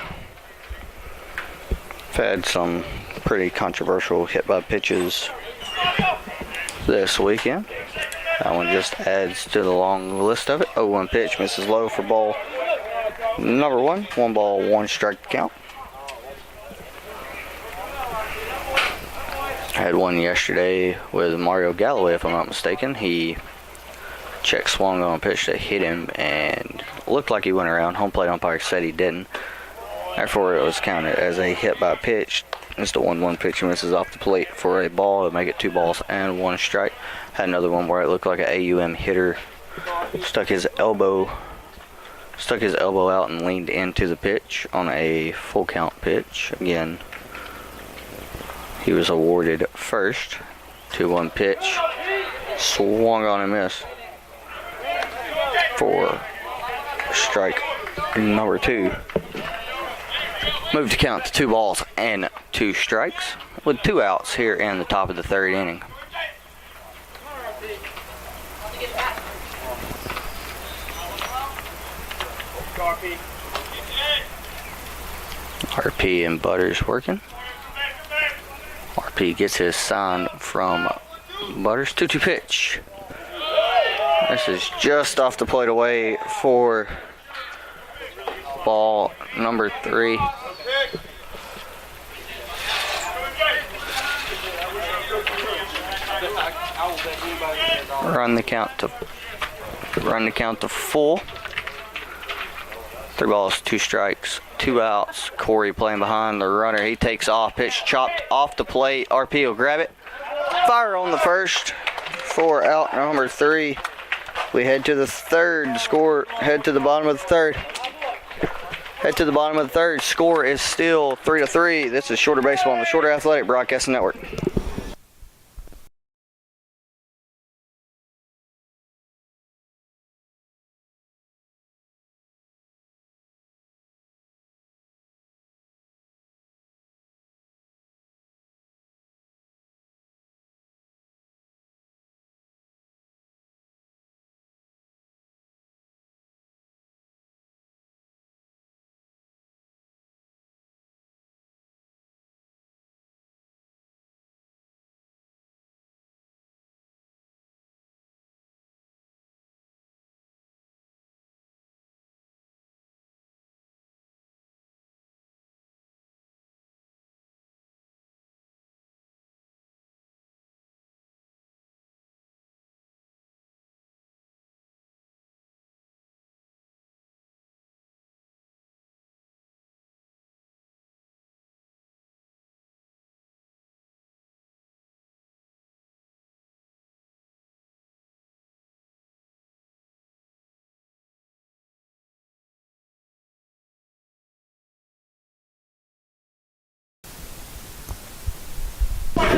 I've had some pretty controversial hit by pitches this weekend. That one just adds to the long list of it. 0-1 pitch, misses low for ball number 1. 1 ball, 1 strike to count. I had one yesterday with Mario Galloway, if I'm not mistaken. He check swung on a pitch that hit him and looked like he went around. Home plate umpire said he didn't. Therefore, it was counted as a hit by pitch. It's the 1-1 pitch. He misses off the plate for a ball to make it 2 balls and 1 strike. Had another one where it looked like an AUM hitter stuck his elbow out and leaned into the pitch on a full count pitch. Again, he was awarded first. 2-1 pitch, swung on and missed for strike number 2. Moved to count to 2 balls and 2 strikes with 2 outs here in the top of the 3rd inning. RP and Butters working. RP gets his sign from Butters. 2-2 pitch. This is just off the plate away for ball number 3. Run the count to full. 3 balls, 2 strikes, 2 outs. Corey playing behind the runner. He takes off. Pitch chopped off the plate. RP will grab it. Fire on the first for out number 3. We head to the third. Score. Head to the bottom of the third. Head to the bottom of the third. Score is still 3-3. This is Shorter Baseball on the Shorter Athletic Broadcasting Network.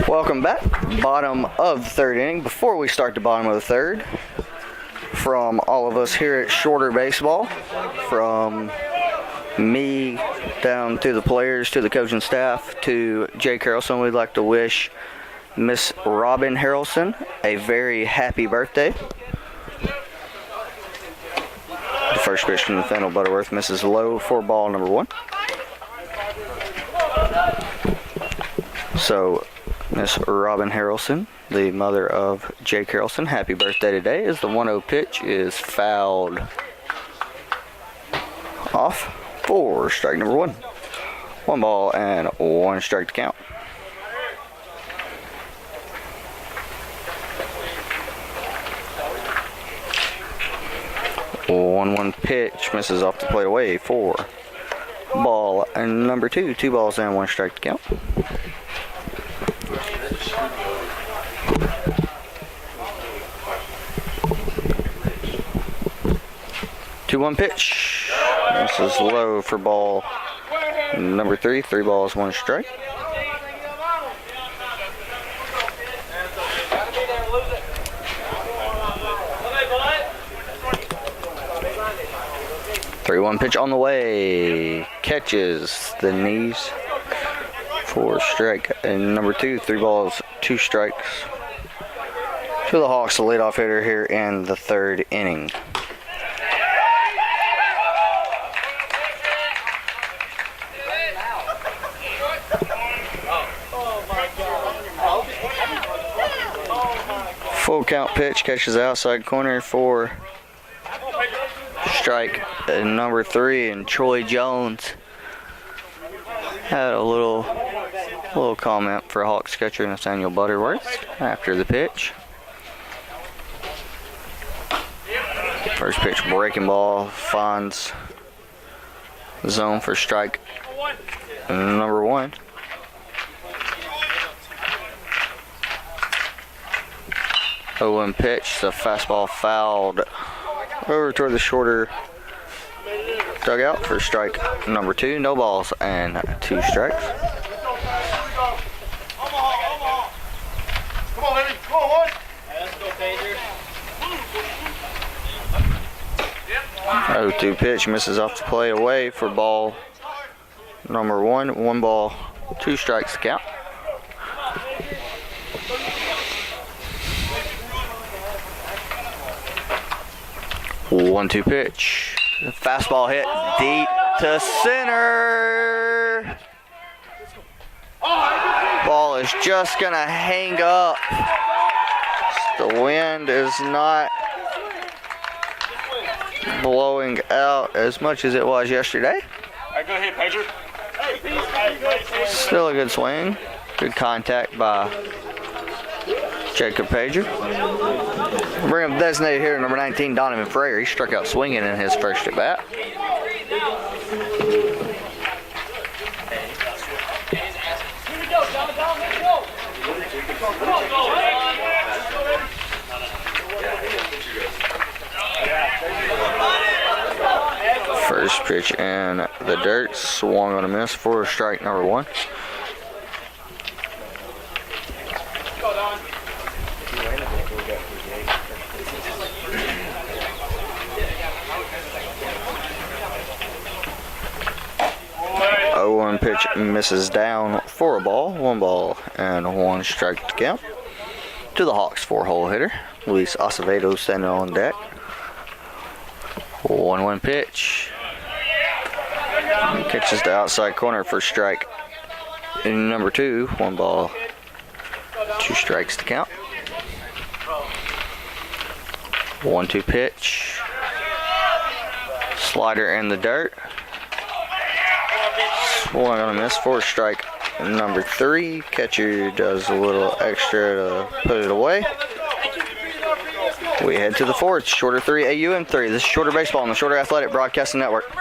Welcome back. Bottom of the third inning. Before we start the bottom of the third, from all of us here at Shorter Baseball, from me down to the players, to the coaching staff, to Jay Carrollson, we'd like to wish Miss Robin Harrelson a very happy birthday. The first pitch from Nathaniel Butterworth misses low for ball number 1. So Miss Robin Harrelson, the mother of Jay Carrollson, happy birthday today, as the 1-0 pitch is fouled off for strike number 1. 1 ball and 1 strike to count. One pitch misses off the plate away for ball and number 2. 2 balls and 1 strike to count. 2-1 pitch. This is low for ball number 3. 3 balls, 1 strike. Three-one pitch on the way. Catches the knees for strike and number 2. 3 balls, 2 strikes to the Hawks, the leadoff hitter here in the third inning. Full count pitch, catches the outside corner for strike number 3, and Troy Jones had a little comment for Hawks catcher Nathaniel Butterworth after the pitch. First pitch, breaking ball, finds the zone for strike number 1. AUM pitch, the fastball fouled over toward the shorter dugout for strike number 2. No balls and 2 strikes. Come on, baby. Come on, one. Let's go, Pager. 0-2 pitch misses off the plate away for ball number 1. 1 ball, 2 strikes to count. One-two pitch. Fastball hit deep to center. Ball is just gonna hang up. The wind is not blowing out as much as it was yesterday. All right, go ahead, Pager. Still a good swing. Good contact by Jacob Pager. Bring up designated hitter number 19, Donovan Frere. He struck out swinging in his first at bat. First pitch in the dirt, swung on a miss for strike number 1. One pitch misses down for a ball. 1 ball and 1 strike to count. To the Hawks 4-hole hitter, Luis Acevedo standing on deck. 1-1 pitch. Catches the outside corner for strike number 2. 1 ball, 2 strikes to count. 1-2 pitch. Slider in the dirt. Swung on a miss for strike number 3. Catcher does a little extra to put it away. We head to the 4th. Shorter 3, AUM 3. This is Shorter Baseball on the Shorter Athletic Broadcasting Network.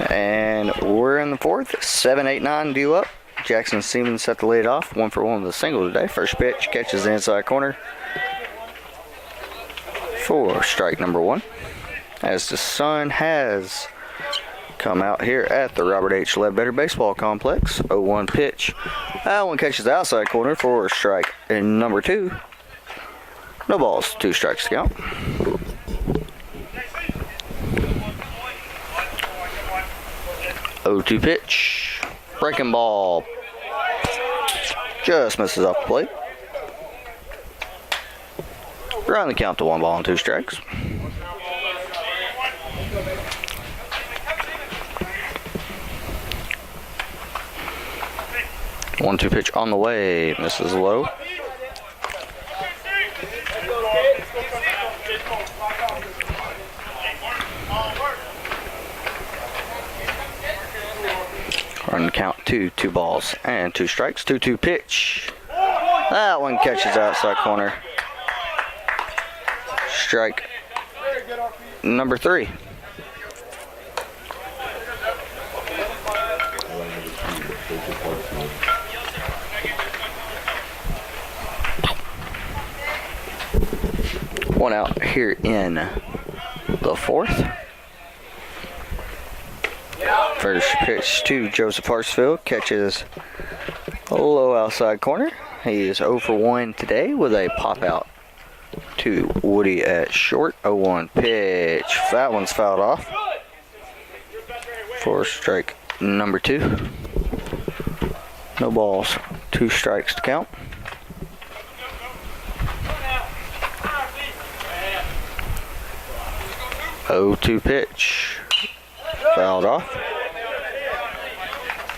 And we're in the 4th. 7-8-9 due up. Jackson Seaman set the lead off. 1 for 1 with a single today. First pitch catches the inside corner for strike number 1. As the sun has come out here at the Robert H. Ledbetter Baseball Complex. 0-1 pitch. That one catches the outside corner for strike number 2. No balls, 2 strikes to count. 0-2 pitch. Breaking ball. Just misses off the plate. Run the count to 1 ball and 2 strikes. One-two pitch on the way. Misses low. Run count 2 balls and 2 strikes. 2-2 pitch. That one catches outside corner. Strike number 3. One out here in the 4th. First pitch to Joseph Harsfield, catches a low outside corner. He is 0 for 1 today with a pop out to Woody at short. 0-1 pitch. That one's fouled off for strike number 2. No balls, 2 strikes to count. Oh, 2 pitch. Fouled off.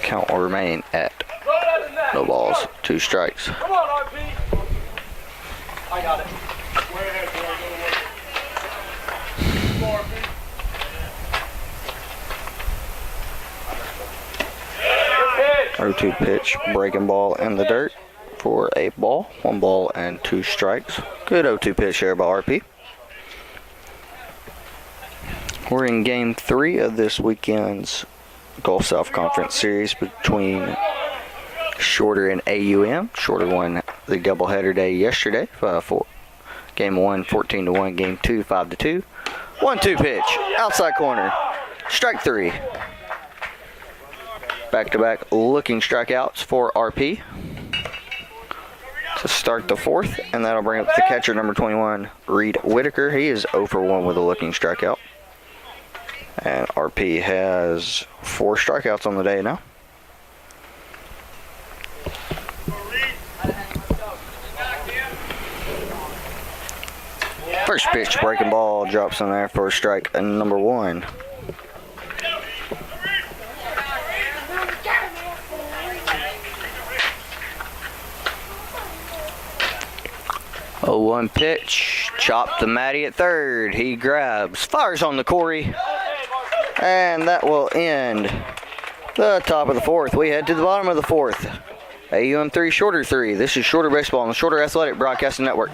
Count will remain at no balls, 2 strikes. Come on, RP. I got it. 0-2 pitch, breaking ball in the dirt for a ball. 1 ball and 2 strikes. Good 0-2 pitch here by RP. We're in game 3 of this weekend's Gulf South Conference series between Shorter and AUM. Shorter won the doubleheader day yesterday. For game 1, 14-1. Game 2, 5-2. 1-2 pitch, outside corner, strike 3. Back-to-back looking strikeouts for RP to start the 4th, and that'll bring up the catcher, number 21, Reed Whitaker. He is 0 for 1 with a looking strikeout. And RP has 4 strikeouts on the day now. First pitch, breaking ball, drops in there for strike number 1. Oh, 1 pitch, chopped to Matty at third. He grabs, fires on the Corey, and that will end the top of the 4th. We head to the bottom of the 4th. AUM 3, Shorter 3. This is Shorter Baseball on the Shorter Athletic Broadcasting Network.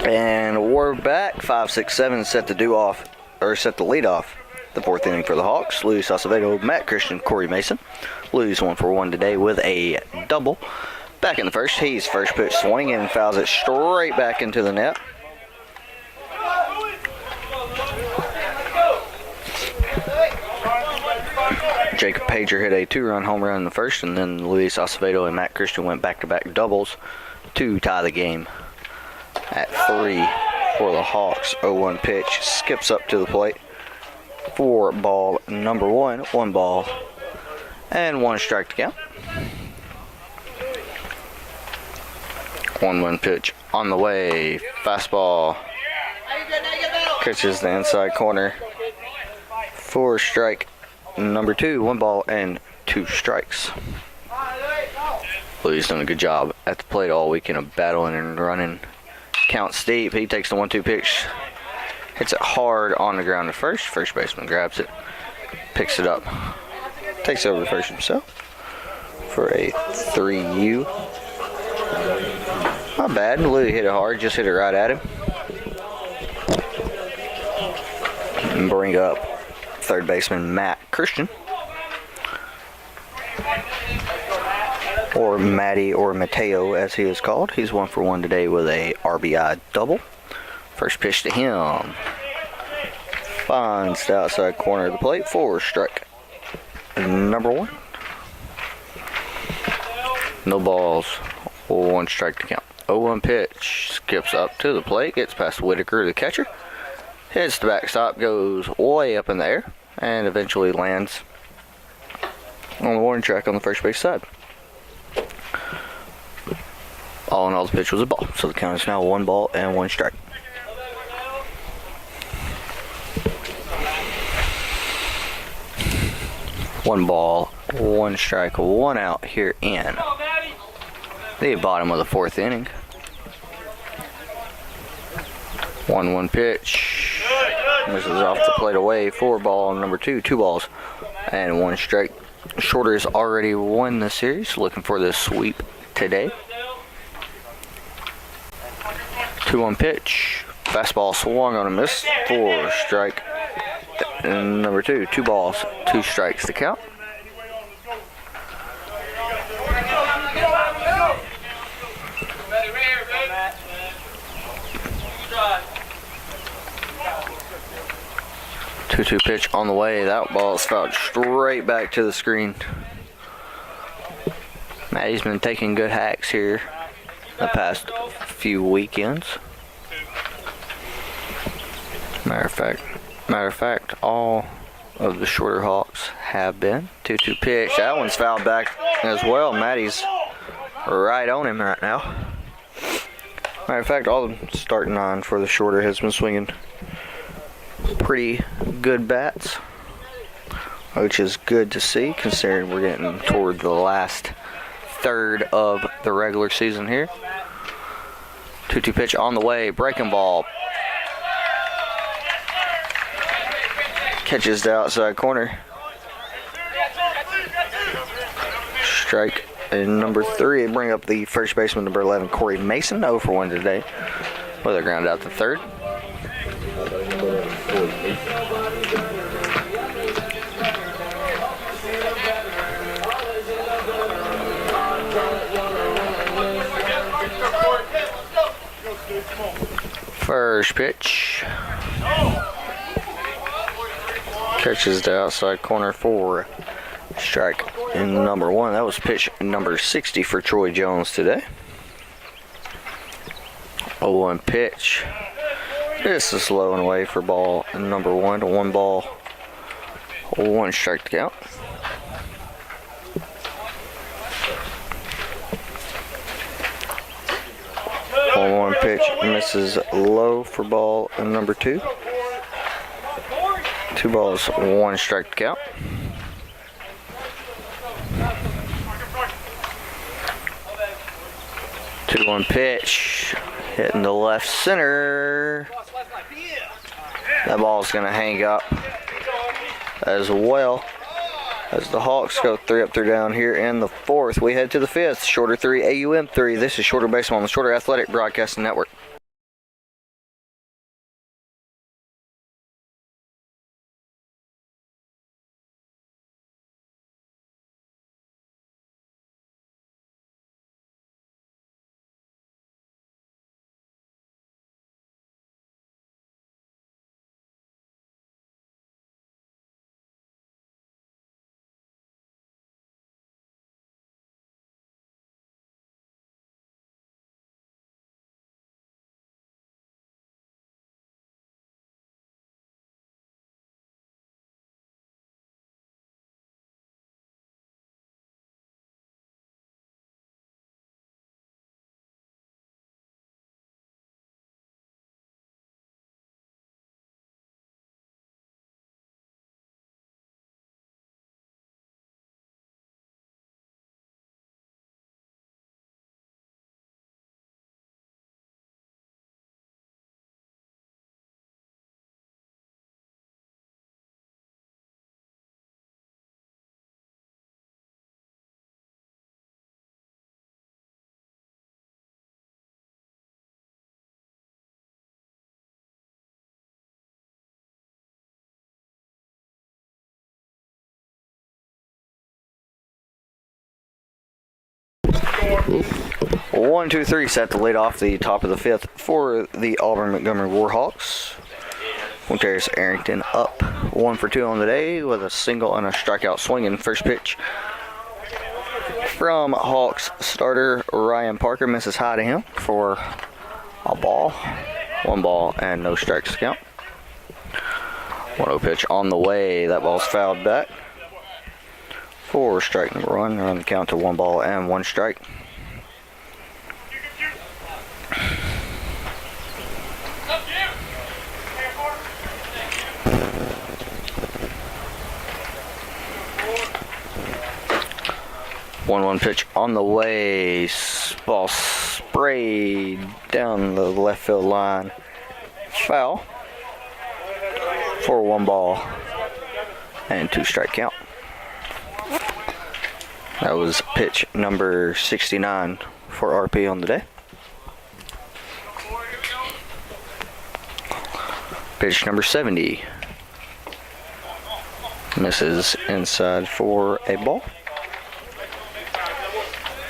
And we're back. 5, 6, 7 set the lead off the 4th inning for the Hawks. Luis Acevedo, Matt Christian, Corey Mason. Luis 1 for 1 today with a double. Back in the 1st, he's first pitch swinging and fouls it straight back into the net. Jacob Pager hit a 2-run home run in the 1st, and then Luis Acevedo and Matt Christian went back-to-back doubles to tie the game at 3 for the Hawks. 0-1 pitch, skips up to the plate for ball number 1. 1 ball and 1 strike to count. 1-1 pitch on the way. Fastball catches the inside corner for strike number 2. 1 ball and 2 strikes. Louis done a good job at the plate all weekend of battling and running. Count steep. He takes the 1-2 pitch, hits it hard on the ground at first. First baseman grabs it, picks it up, takes over first himself for a 3-U. Not bad. Louis hit it hard, just hit it right at him. And bring up third baseman Matt Christian. Or Matty, or Mateo as he is called. He's 1 for 1 today with a RBI double. First pitch to him. Finds the outside corner of the plate for strike number 1. No balls, 1 strike to count. 0-1 pitch, skips up to the plate, gets past Whitaker, the catcher, Hits the backstop, goes way up in the air, and eventually lands on the warning track on the first base side. All in all, the pitch was a ball, so the count is now 1 ball and 1 strike. One ball, 1 strike, 1 out here in the bottom of the 4th inning. 1-1 pitch. Misses off the plate away. 4 ball, number 2, 2 balls and 1 strike. Shorter has already won the series, looking for the sweep today. 2-1 pitch. Fastball swung on a miss. 4 strike. And number 2, 2 balls, 2 strikes to count. Two pitch on the way. That ball is fouled straight back to the screen. Maddie's been taking good hacks here the past few weekends. Matter of fact, all of the shorter Hawks have been. 2-2 pitch. That one's fouled back as well. Maddie's right on him right now. Matter of fact, all the starting 9 for the shorter has been swinging pretty good bats, which is good to see considering we're getting toward the last third of the regular season here. 2-2 pitch on the way. Breaking ball. Catches the outside corner. Strike and number 3. Bring up the first baseman, number 11, Corey Mason. 0 for 1 today with a ground out to third. First pitch. Catches the outside corner for strike in number 1. That was pitch number 60 for Troy Jones today. 0-1 pitch. This is low and away for ball number 1. 1 ball, 1 strike to count. One pitch misses low for ball number 2. 2 balls, 1 strike to count. Two 1 pitch, hitting the left center. That ball's gonna hang up as well as the Hawks go 3 up, 3 down here in the 4th. We head to the 5th. Shorter 3, AUM 3. This is Shorter Baseball on the Shorter Athletic Broadcasting Network. One, two, three, set to lead off the top of the 5th for the Auburn Montgomery Warhawks. Quinteris Arrington up 1 for 2 on the day with a single and a strikeout swinging. First pitch from Hawks starter Ryan Parker misses high to him for a ball. 1 ball and no strikes to count. 1-0 pitch on the way. That ball's fouled back. For strike number 1. Run the count to 1 ball and 1 strike. One pitch on the way. Ball sprayed down the left field line. Foul. For 1 ball and 2 strike count. That was pitch number 69 for RP on the day. Pitch number 70. Misses inside for a ball.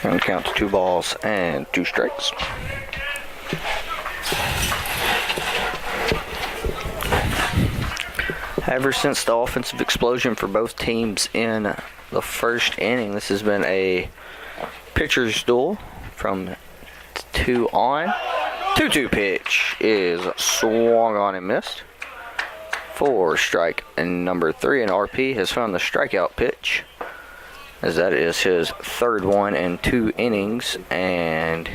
And count to 2 balls and 2 strikes. Ever since the offensive explosion for both teams in the first inning, this has been a pitcher's duel from 2 on. 2-2 pitch is swung on and missed for strike number 3, and RP has found the strikeout pitch, as that is his 3rd one in 2 innings and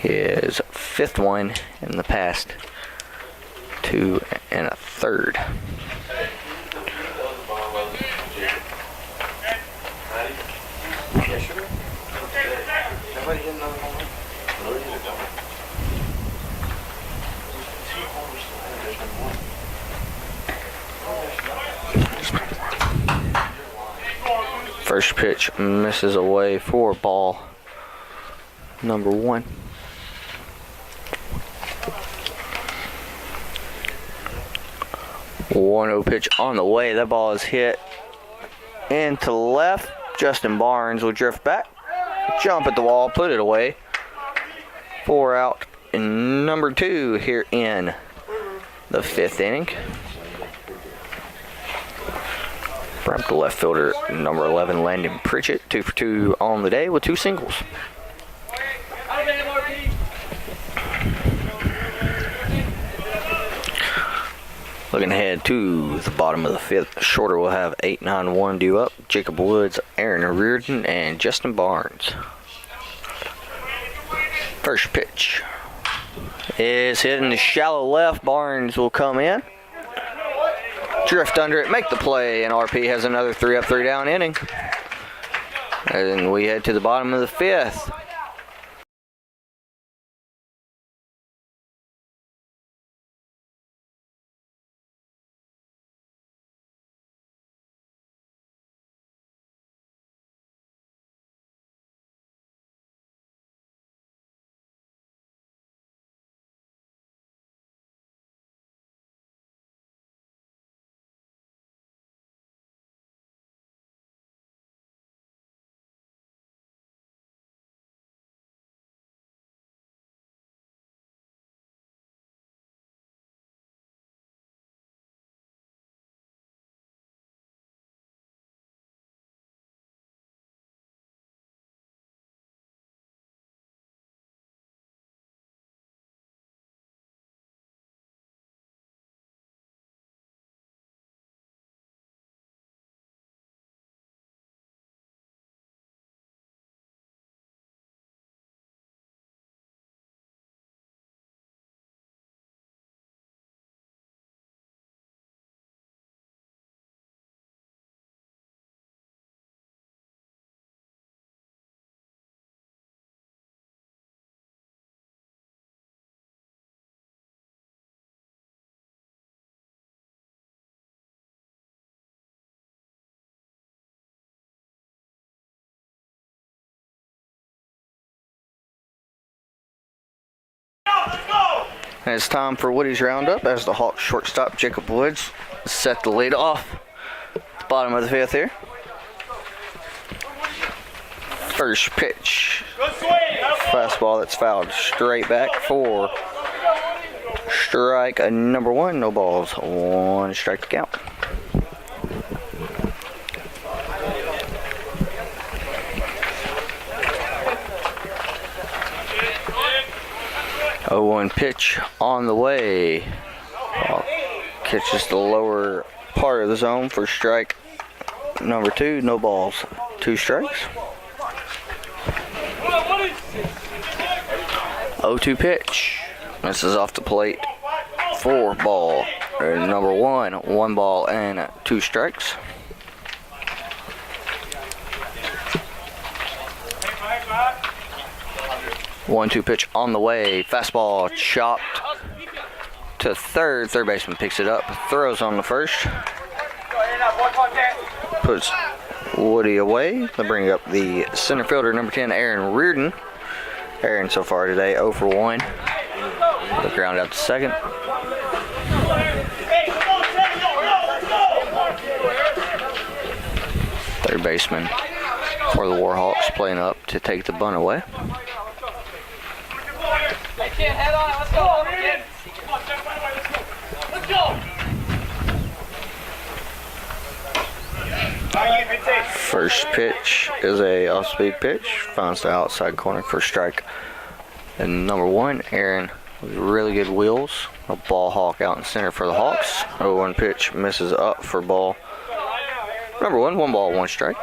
his 5th one in the past 2 1/3. First pitch misses away for ball number 1. One-0 pitch on the way. That ball is hit into left. Justin Barnes will drift back, jump at the wall, put it away. 4 out in number 2 here in the 5th inning. From the left fielder, number 11, Landon Pritchett, 2 for 2 on the day with 2 singles. Looking ahead to the bottom of the 5th, shorter will have 8-9-1 due up. Jacob Woods, Aaron Reardon, and Justin Barnes. First pitch is hit in the shallow left. Barnes will come in, drift under it, make the play, and RP has another 3 up, 3 down inning. And we head to the bottom of the 5th. And it's time for Woody's roundup as the Hawks shortstop Jacob Woods set the lead off. Bottom of the 5th here. First pitch. Fastball that's fouled straight back for strike number 1. No balls. 1 strike to count. Oh, 1 pitch on the way. Ball Catches the lower part of the zone for strike number 2. No balls, 2 strikes. 0-2 pitch. Misses off the plate. 4 ball. Number 1. 1 ball and 2 strikes. One-two pitch on the way. Fastball chopped to third. Third baseman picks it up. Throws on the first. Puts Woody away. They bring up the center fielder, number 10, Aaron Reardon. Aaron so far today 0 for 1. The ground out to second. Third baseman for the Warhawks playing up to take the bunt away. Head on, let's go, kid. Let's go. First pitch is a off-speed pitch. Finds the outside corner for strike. And number 1, Aaron with really good wheels. A ball hawk out in center for the Hawks. 0-1 pitch misses up for ball. Number 1, 1 ball, 1 strike.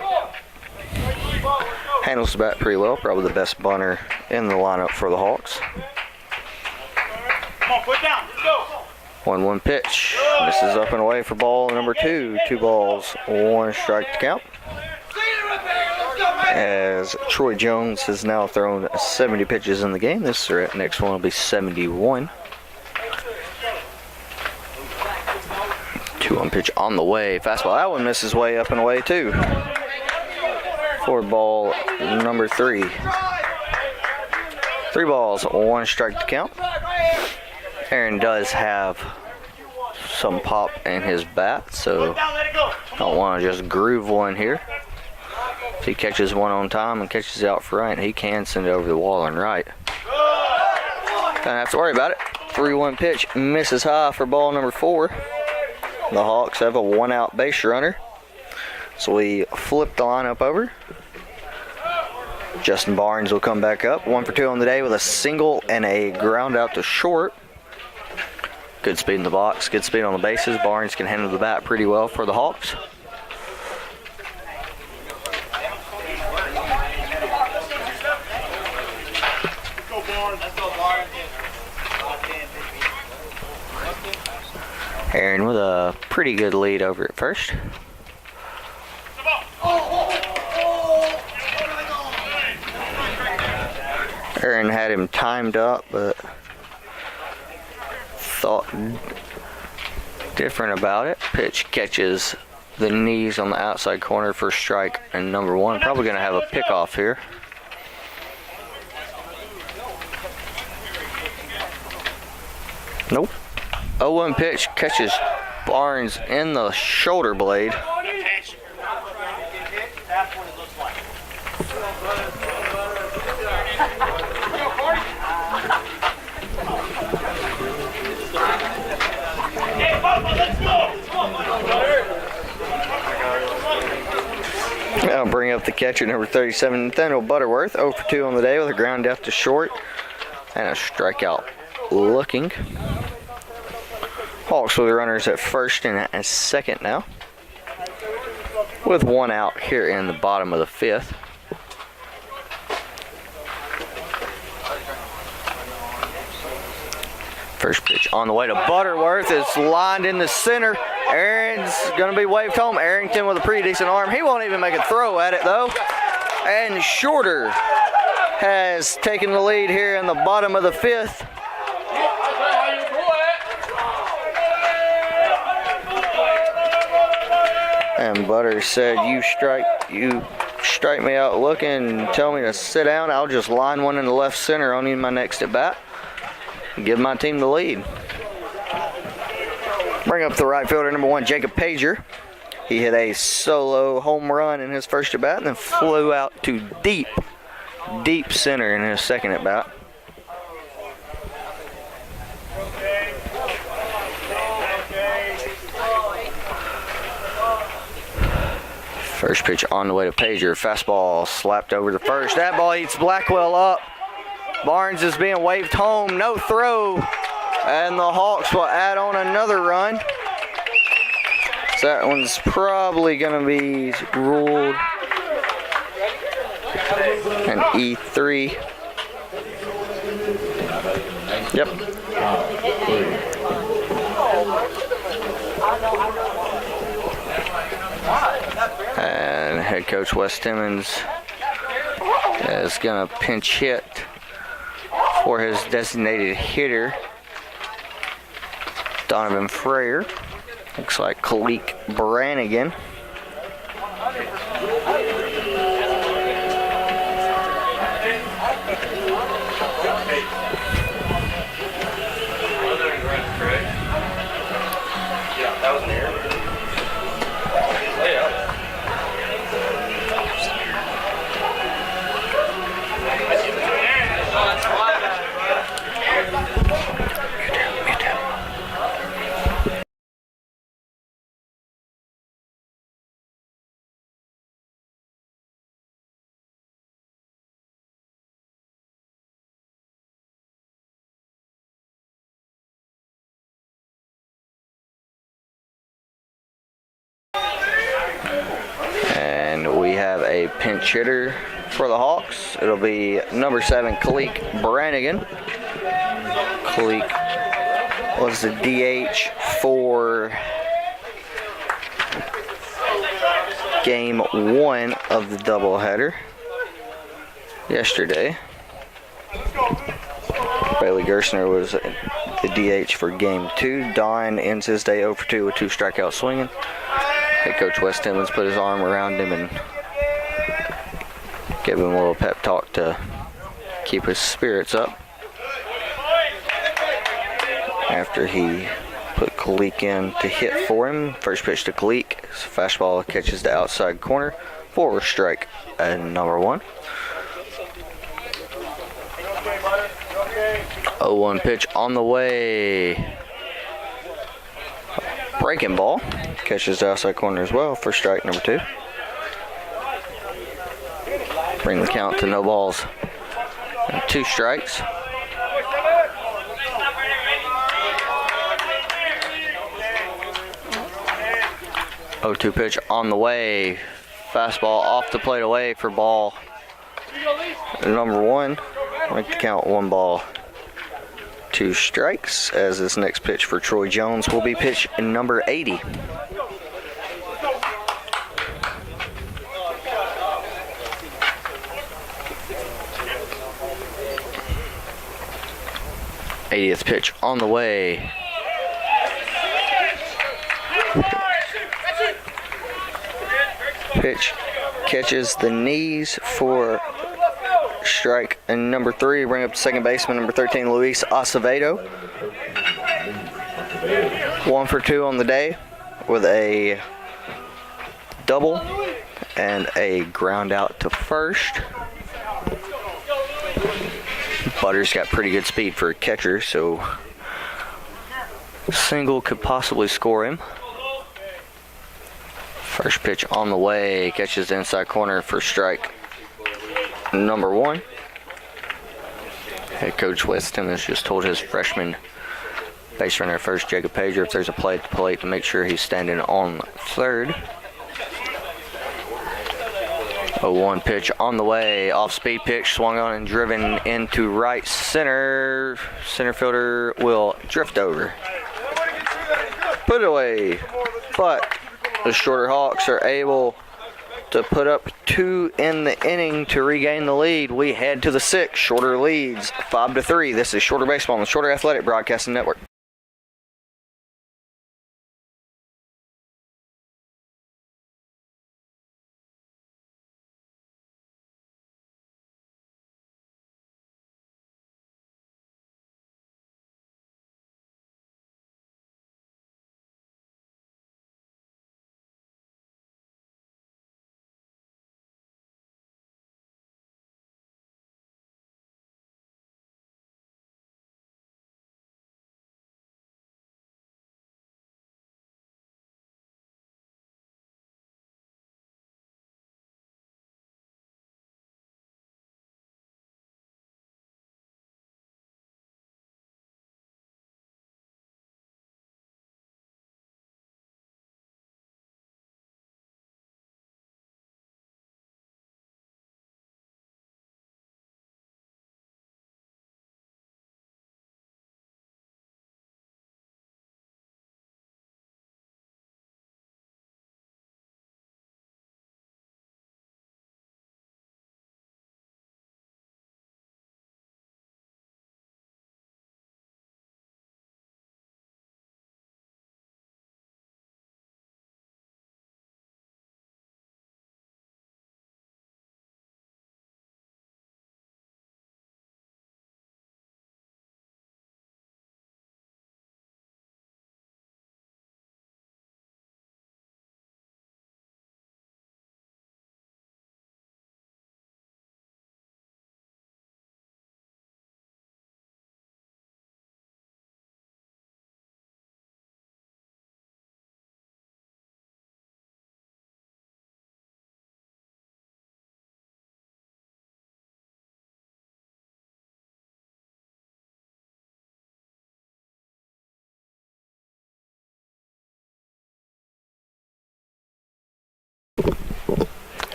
Handles the bat pretty well. Probably the best bunter in the lineup for the Hawks. Come on, put down. Let's go. 1-1 pitch. Misses up and away for ball number 2. 2 balls, 1 strike to count. As Troy Jones has now thrown 70 pitches in the game. This next one will be 71. 2-1 pitch on the way. Fastball. That one misses way up and away too. For ball number 3. 3 balls, 1 strike to count. Aaron does have some pop in his bat, so don't want to just groove one here. If he catches one on time and catches it out front, he can send it over the wall and right. Don't have to worry about it. 3-1 pitch misses high for ball number 4. The Hawks have a 1-out base runner, so we flip the lineup over. Justin Barnes will come back up. 1 for 2 on the day with a single and a ground out to short. Good speed in the box, good speed on the bases. Barnes can handle the bat pretty well for the Hawks. Aaron with a pretty good lead over at first. Aaron had him timed up, but thought different about it. Pitch catches the knees on the outside corner for strike and number 1. Probably going to have a pickoff here. Nope. 0-1 pitch catches Barnes in the shoulder blade. I'll bring up the catcher, number 37, Nathaniel Butterworth. 0 for 2 on the day with a ground out to short and a strikeout looking. Hawks with the runners at first and at second now, with 1 out here in the bottom of the 5th. First pitch on the way to Butterworth. It's lined in the center. Aaron's going to be waved home. Arrington with a pretty decent arm. He won't even make a throw at it, though. And Shorter has taken the lead here in the bottom of the 5th. And Butter said, you strike me out looking and tell me to sit down. I'll just line one in the left center on in my next at bat. Give my team the lead. Bring up the right fielder, number 1, Jacob Pager. He hit a solo home run in his first at bat and then flew out to deep center in his second at bat. First pitch on the way to Pager. Fastball slapped over the first. That ball eats Blackwell up. Barnes is being waved home. No throw. And the Hawks will add on another run. So that one's probably going to be ruled an E3. Yep. And head coach Wes Timmons is going to pinch hit for his designated hitter, Donovan Frayer. Looks like Kalik Brannigan. And we have a pinch hitter for the Hawks. It'll be number 7, Kalik Brannigan. Kalik was the DH for game 1 of the doubleheader yesterday. Bailey Gerstner was the DH for game 2. Don ends his day 0 for 2 with 2 strikeouts swinging. Head coach Wes Timmons put his arm around him and gave him a little pep talk to keep his spirits up. After he put Kalik in to hit for him, first pitch to Kalik, his fastball catches the outside corner for strike and number 1. 0-1 pitch on the way. Breaking ball. Catches the outside corner as well for strike number 2. Bring the count to no balls and 2 strikes. Oh-2 pitch on the way. Fastball off the plate away for ball number 1. Make the count 1 ball, 2 strikes, as this next pitch for Troy Jones will be pitch number 80. '80th pitch on the way. Pitch catches the knees for strike and number 3. Bring up to second baseman number 13, Luis Acevedo. 1 for 2 on the day with a double and a ground out to first. Butter's got pretty good speed for a catcher, so single could possibly score him. First pitch on the way, catches the inside corner for strike number 1. Head coach Wes Timmons just told his freshman base runner first, Jacob Pager, if there's a play at the plate, to make sure he's standing on third. 0-1 pitch on the way, off-speed pitch, swung on and driven into right center. Center fielder will drift over. Put it away, but the Shorter Hawks are able to put up 2 in the inning to regain the lead. We head to the 6th. Shorter leads 5-3. This is Shorter Baseball on the Shorter Athletic Broadcasting Network.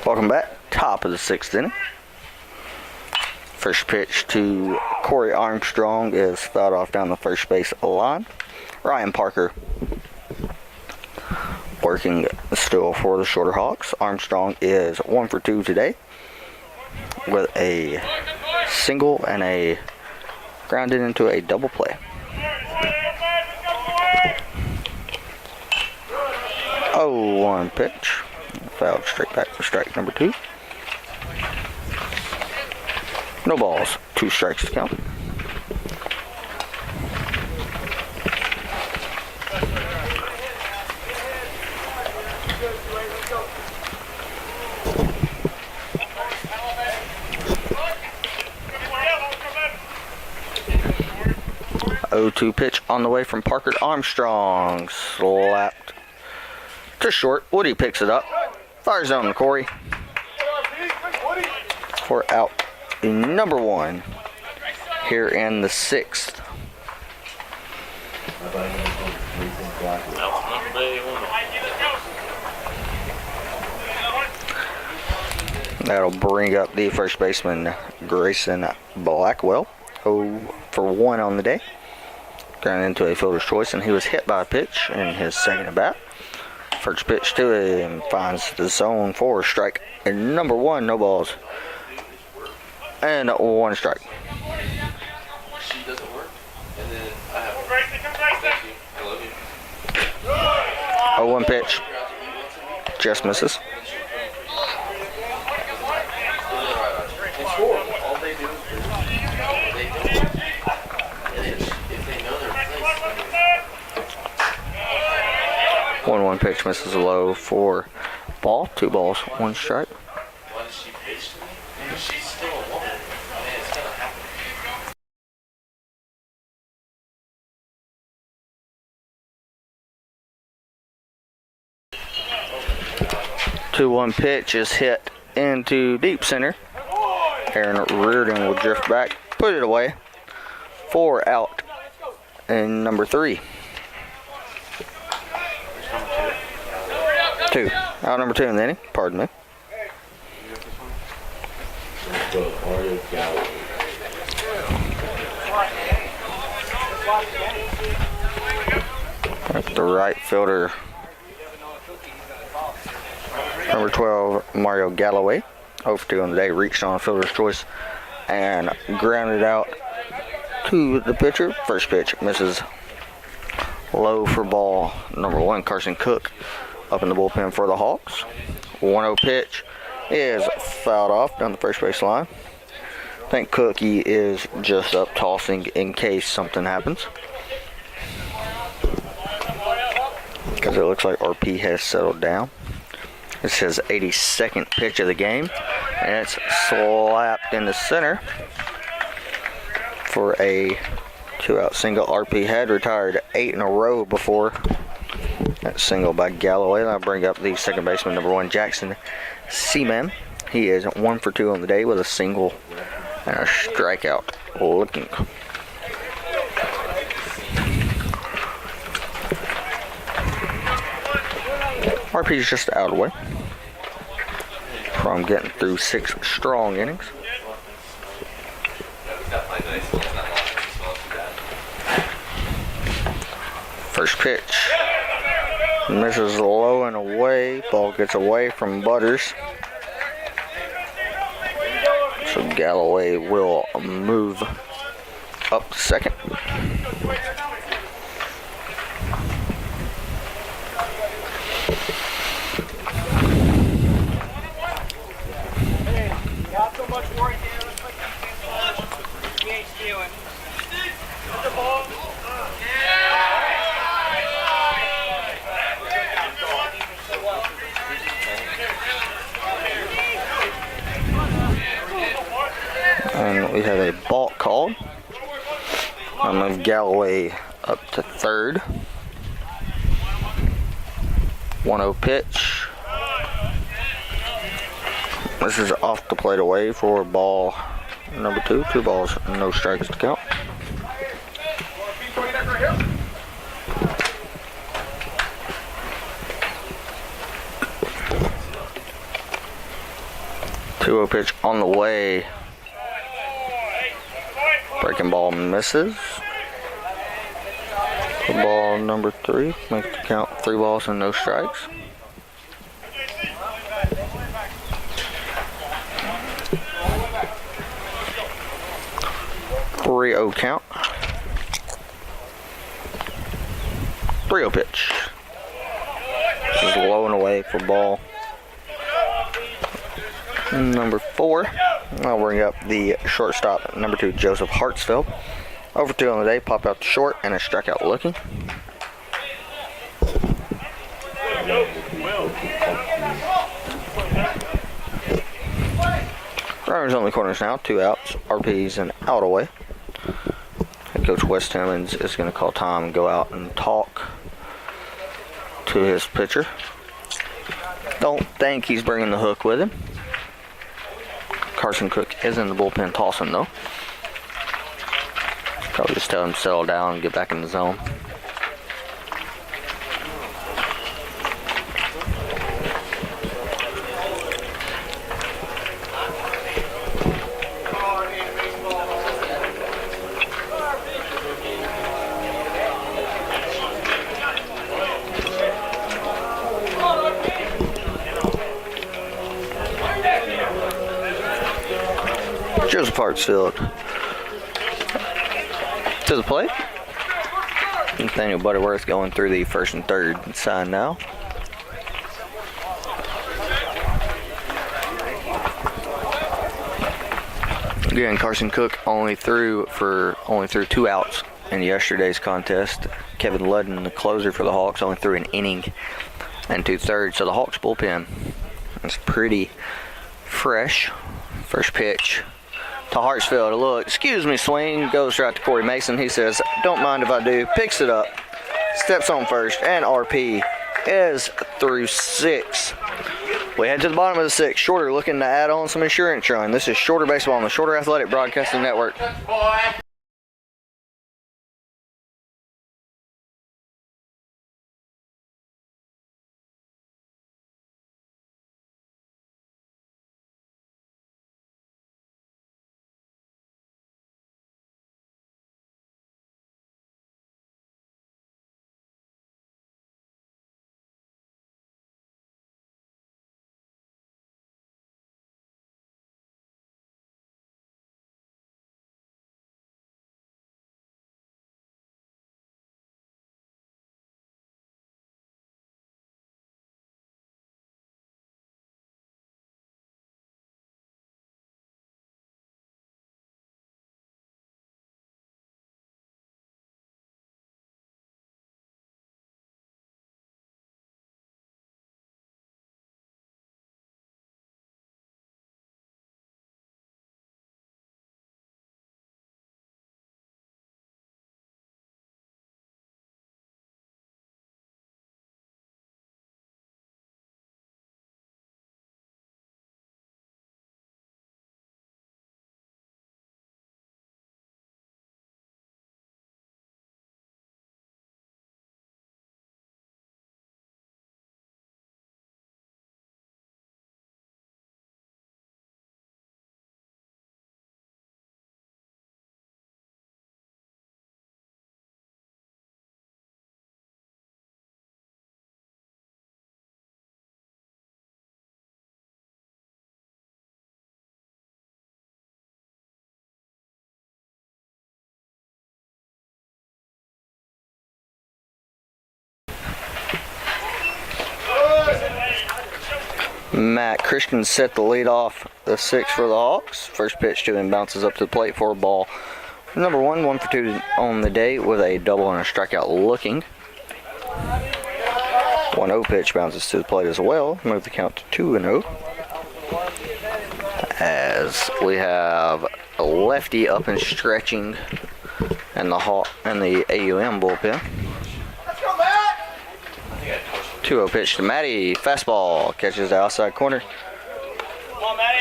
Welcome back. Top of the 6th inning. First pitch to Corey Armstrong is fouled off down the first base line. Ryan Parker working still for the Shorter Hawks. Armstrong is 1 for 2 today with a single and a grounded into a double play. 0-1 pitch. Fouled straight back for strike number 2. No balls. 2 strikes to count. O2 pitch on the way from Parker Armstrong. Slapped to short. Woody picks it up. Fire zone to Corey. For out number 1 here in the 6th. That'll bring up the first baseman Grayson Blackwell. 0 for 1 on the day. Grounded into a fielder's choice, and he was hit by a pitch in his second at bat. First pitch to him finds the zone for strike number 1. No balls. And 1 strike. She doesn't work, and then I have. Thank you. I love you. 0-1 pitch. Just misses. It's horrible. All they do is they don't. And if they know their place. 1-1 pitch misses low for ball. 2 balls, 1 strike. Why does she pitch to me? Maybe she's still a woman. Man, it's gonna happen. 2-1 pitch is hit into deep center. Aaron Reardon will drift back, put it away. 4 out in number 3. 2. Out number 2 in the inning. Pardon me. The right fielder, number 12, Mario Galloway, 0 for 2 on the day, reached on a fielder's choice and grounded out to the pitcher. First pitch misses low for ball number 1, Carson Cook, up in the bullpen for the Hawks. 1-0 pitch is fouled off down the first base line. I think Cookie is just up tossing in case something happens, because it looks like RP has settled down. It's his 82nd pitch of the game, and it's slapped in the center for a 2-out single. RP had retired 8 in a row before that single by Galloway. I'll bring up the second baseman, number 1, Jackson Seaman. He is 1 for 2 on the day with a single and a strikeout looking. RP's just out of the way from getting through 6 strong innings. First pitch misses low and away. Ball gets away from Butters. So Galloway will move up to second. Not so much work here. He ain't stealing. Get the ball. And we have a balk called. I'll move Galloway up to third. 1-0 pitch. This is off the plate away for ball number 2. 2 balls, no strikes to count. 2-0 pitch on the way. Breaking ball misses. Ball number 3. Make the count 3 balls and no strikes. .30 count. 3-0 pitch. This is low and away for ball number 4. I'll bring up the shortstop, number 2, Joseph Hartsfield. Over 2 on the day, pop out to short, and a strikeout looking. Runners on the corners now, 2 outs, RPs and out away. Head coach Wes Timmons is going to call time and go out and talk to his pitcher. Don't think he's bringing the hook with him. Carson Cook is in the bullpen tossing though. Probably just tell him to settle down and get back in the zone. Joseph Hartsfield to the plate. Nathaniel Butterworth going through the first and third side now. Again, Carson Cook only threw 2 outs in yesterday's contest. Kevin Ludden, the closer for the Hawks, only threw an inning and 2/3. So the Hawks bullpen is pretty fresh. First pitch to Hartsfield, a little excuse me swing, goes right to Corey Mason. He says, don't mind if I do, picks it up, steps on first, and RP is through 6. We head to the bottom of the 6th. Shorter looking to add on some insurance run. This is Shorter Baseball on the Shorter Athletic Broadcasting Network. Matt Christian set the lead off the 6th for the Hawks. First pitch to him bounces up to the plate for a ball. Number 1, 1 for 2 on the day with a double and a strikeout looking. 1-0 pitch bounces to the plate as well. Move the count to 2-0. As we have a lefty up and stretching and the AUM bullpen. 2-0 pitch to Matty. Fastball catches the outside corner.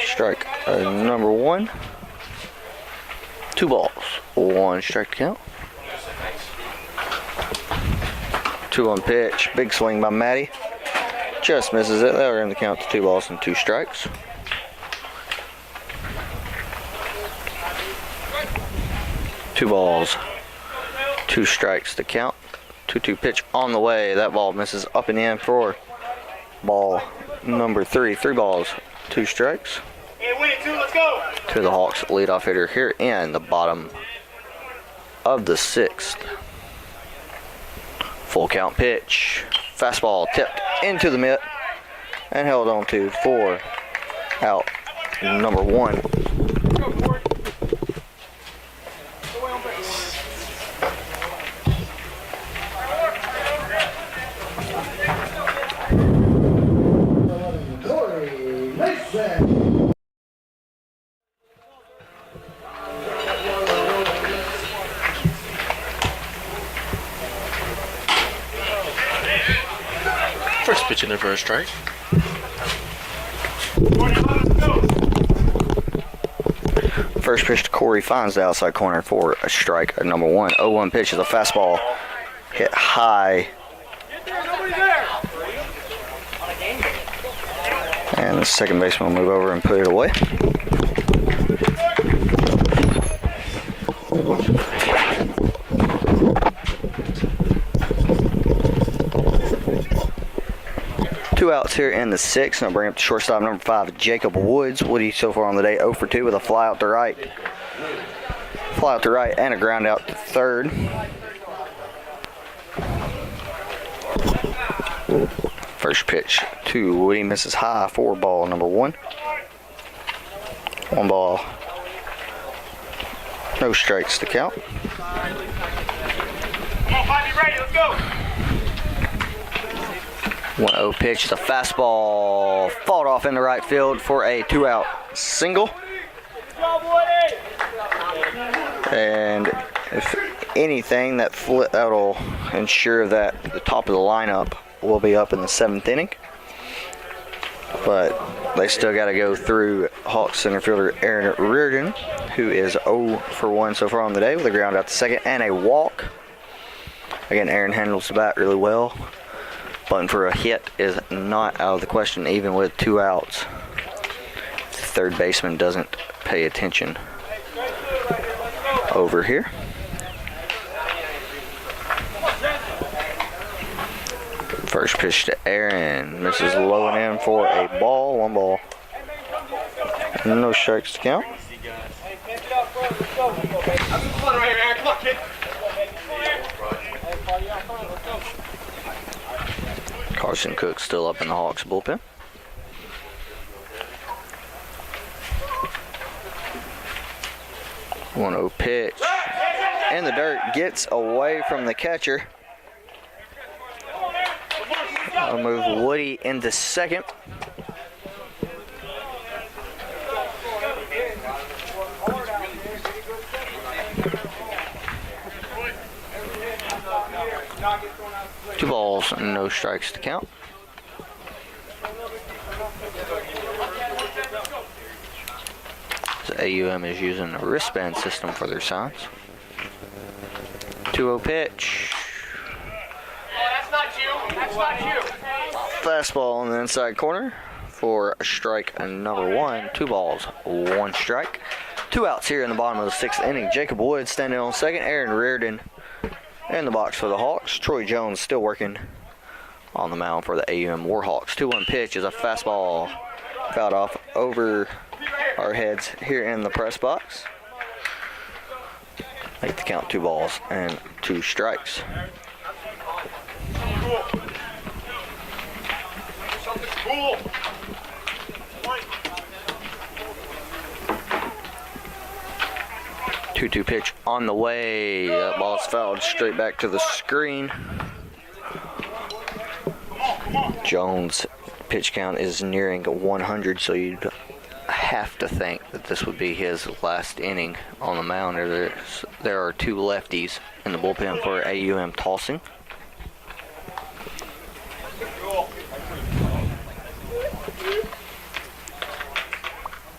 Strike number 1. 2 balls, 1 strike count. 2-1 pitch. Big swing by Matty. Just misses it. They'll earn the count to 2 balls and 2 strikes. 2 balls, 2 strikes to count. 2-2 pitch on the way. That ball misses up and in for ball number 3. 3 balls, 2 strikes. Hey, win it, 2, let's go. To the Hawks leadoff hitter here in the bottom of the 6th. Full count pitch. Fastball tipped into the mitt and held on to for out number 1. Go for it. Go away on base. First pitch in there for a strike. First pitch to Corey finds the outside corner for a strike at number 1. 0-1 pitch is a fastball hit high. And the second baseman will move over and put it away. Two outs here in the 6th. I'll bring up the shortstop number 5, Jacob Woods. Woody so far on the day 0 for 2 with a fly out to right. Fly out to right and a ground out to third. First pitch to Woody misses high for ball number 1. 1 ball. No strikes to count. Come on, Bobby, ready, let's go. 1-0 pitch is a fastball. Fought off into right field for a 2-out single. And if anything, that'll ensure that the top of the lineup will be up in the 7th inning. But they still got to go through Hawks center fielder Aaron Reardon, who is 0 for 1 so far on the day with a ground out to second and a walk. Again, Aaron handles the bat really well. Button for a hit is not out of the question, even with 2 outs. The third baseman doesn't pay attention over here. First pitch to Aaron, misses low and in for a ball. 1 ball. No strikes to count. Carson Cook still up in the Hawks bullpen. One 0 pitch. In the dirt, gets away from the catcher. I'll move Woody into second. Two balls, no strikes to count. The AUM is using a wristband system for their signs. 2-0 pitch. That's not you. That's not you. Fastball on the inside corner for a strike number 1. 2 balls, 1 strike. 2 outs here in the bottom of the 6th inning. Jacob Wood standing on second. Aaron Reardon in the box for the Hawks. Troy Jones still working on the mound for the AUM Warhawks. 2-1 pitch is a fastball fouled off over our heads here in the press box. Make the count 2 balls and 2 strikes. Cool. 2-2 pitch on the way. That ball's fouled straight back to the screen. Jones' pitch count is nearing 100, so you'd have to think that this would be his last inning on the mound. There are 2 lefties in the bullpen for AUM tossing.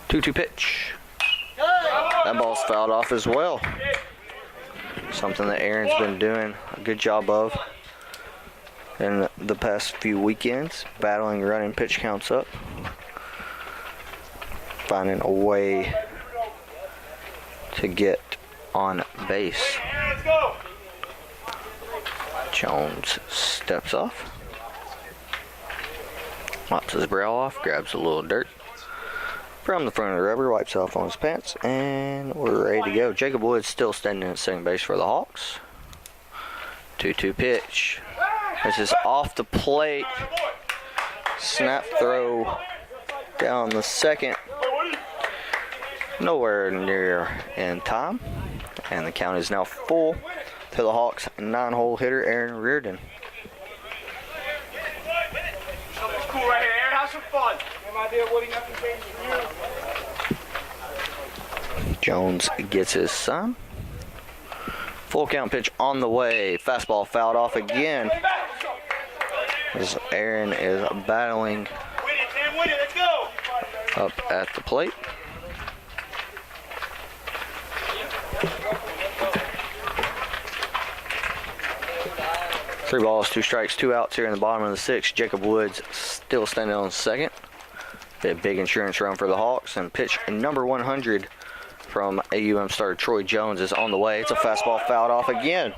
Two pitch. That ball's fouled off as well. Something that Aaron's been doing a good job of in the past few weekends, battling running pitch counts up, finding a way to get on base. Let's go. Jones steps off, mops his brow off, grabs a little dirt from the front of the rubber, wipes off on his pants, and we're ready to go. Jacob Woods still standing at second base for the Hawks. 2-2 pitch. This is off the plate. Snap throw down the second. Nowhere near in time. And the count is now full to the Hawks' 9-hole hitter, Aaron Reardon. Something's cool right here, Aaron. Have some fun. Same idea, Woody. Nothing changes from you. Jones gets his son. Full count pitch on the way. Fastball fouled off again. As Aaron is battling Let's go. up at the plate. Three balls, 2 strikes, 2 outs here in the bottom of the 6th. Jacob Woods still standing on second. A big insurance run for the Hawks, and pitch number 100 from AUM starter Troy Jones is on the way. It's a fastball fouled off again.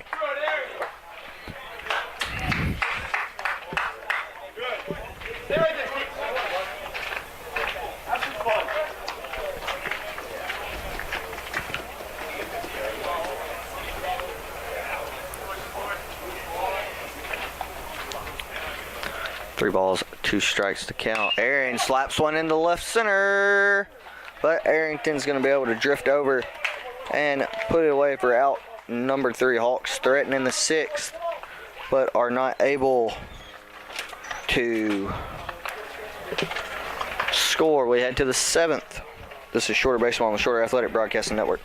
Three balls, 2 strikes to count. Aaron slaps one into left center, but Arrington's going to be able to drift over and put it away for out number 3. Hawks threatening the 6th, but are not able to score. We head to the 7th. This is Shorter Baseball on the Shorter Athletic Broadcasting Network.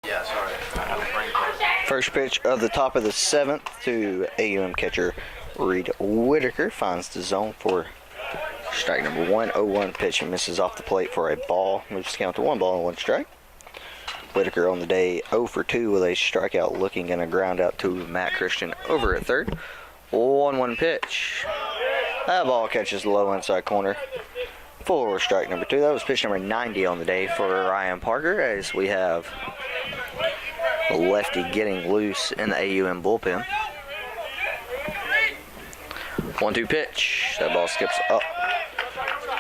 Yeah, sorry. I have a brain fart. First pitch of the top of the 7th to AUM catcher Reed Whitaker. Finds the zone for strike number 1. 0-1 pitch and misses off the plate for a ball. Moves the count to 1 ball and 1 strike. Whitaker on the day 0 for 2 with a strikeout looking and a ground out to Matt Christian over at third. 1-1 pitch. That ball catches the low inside corner for strike number 2. That was pitch number 90 on the day for Ryan Parker, as we have a lefty getting loose in the AUM bullpen. 1-2 pitch. That ball skips up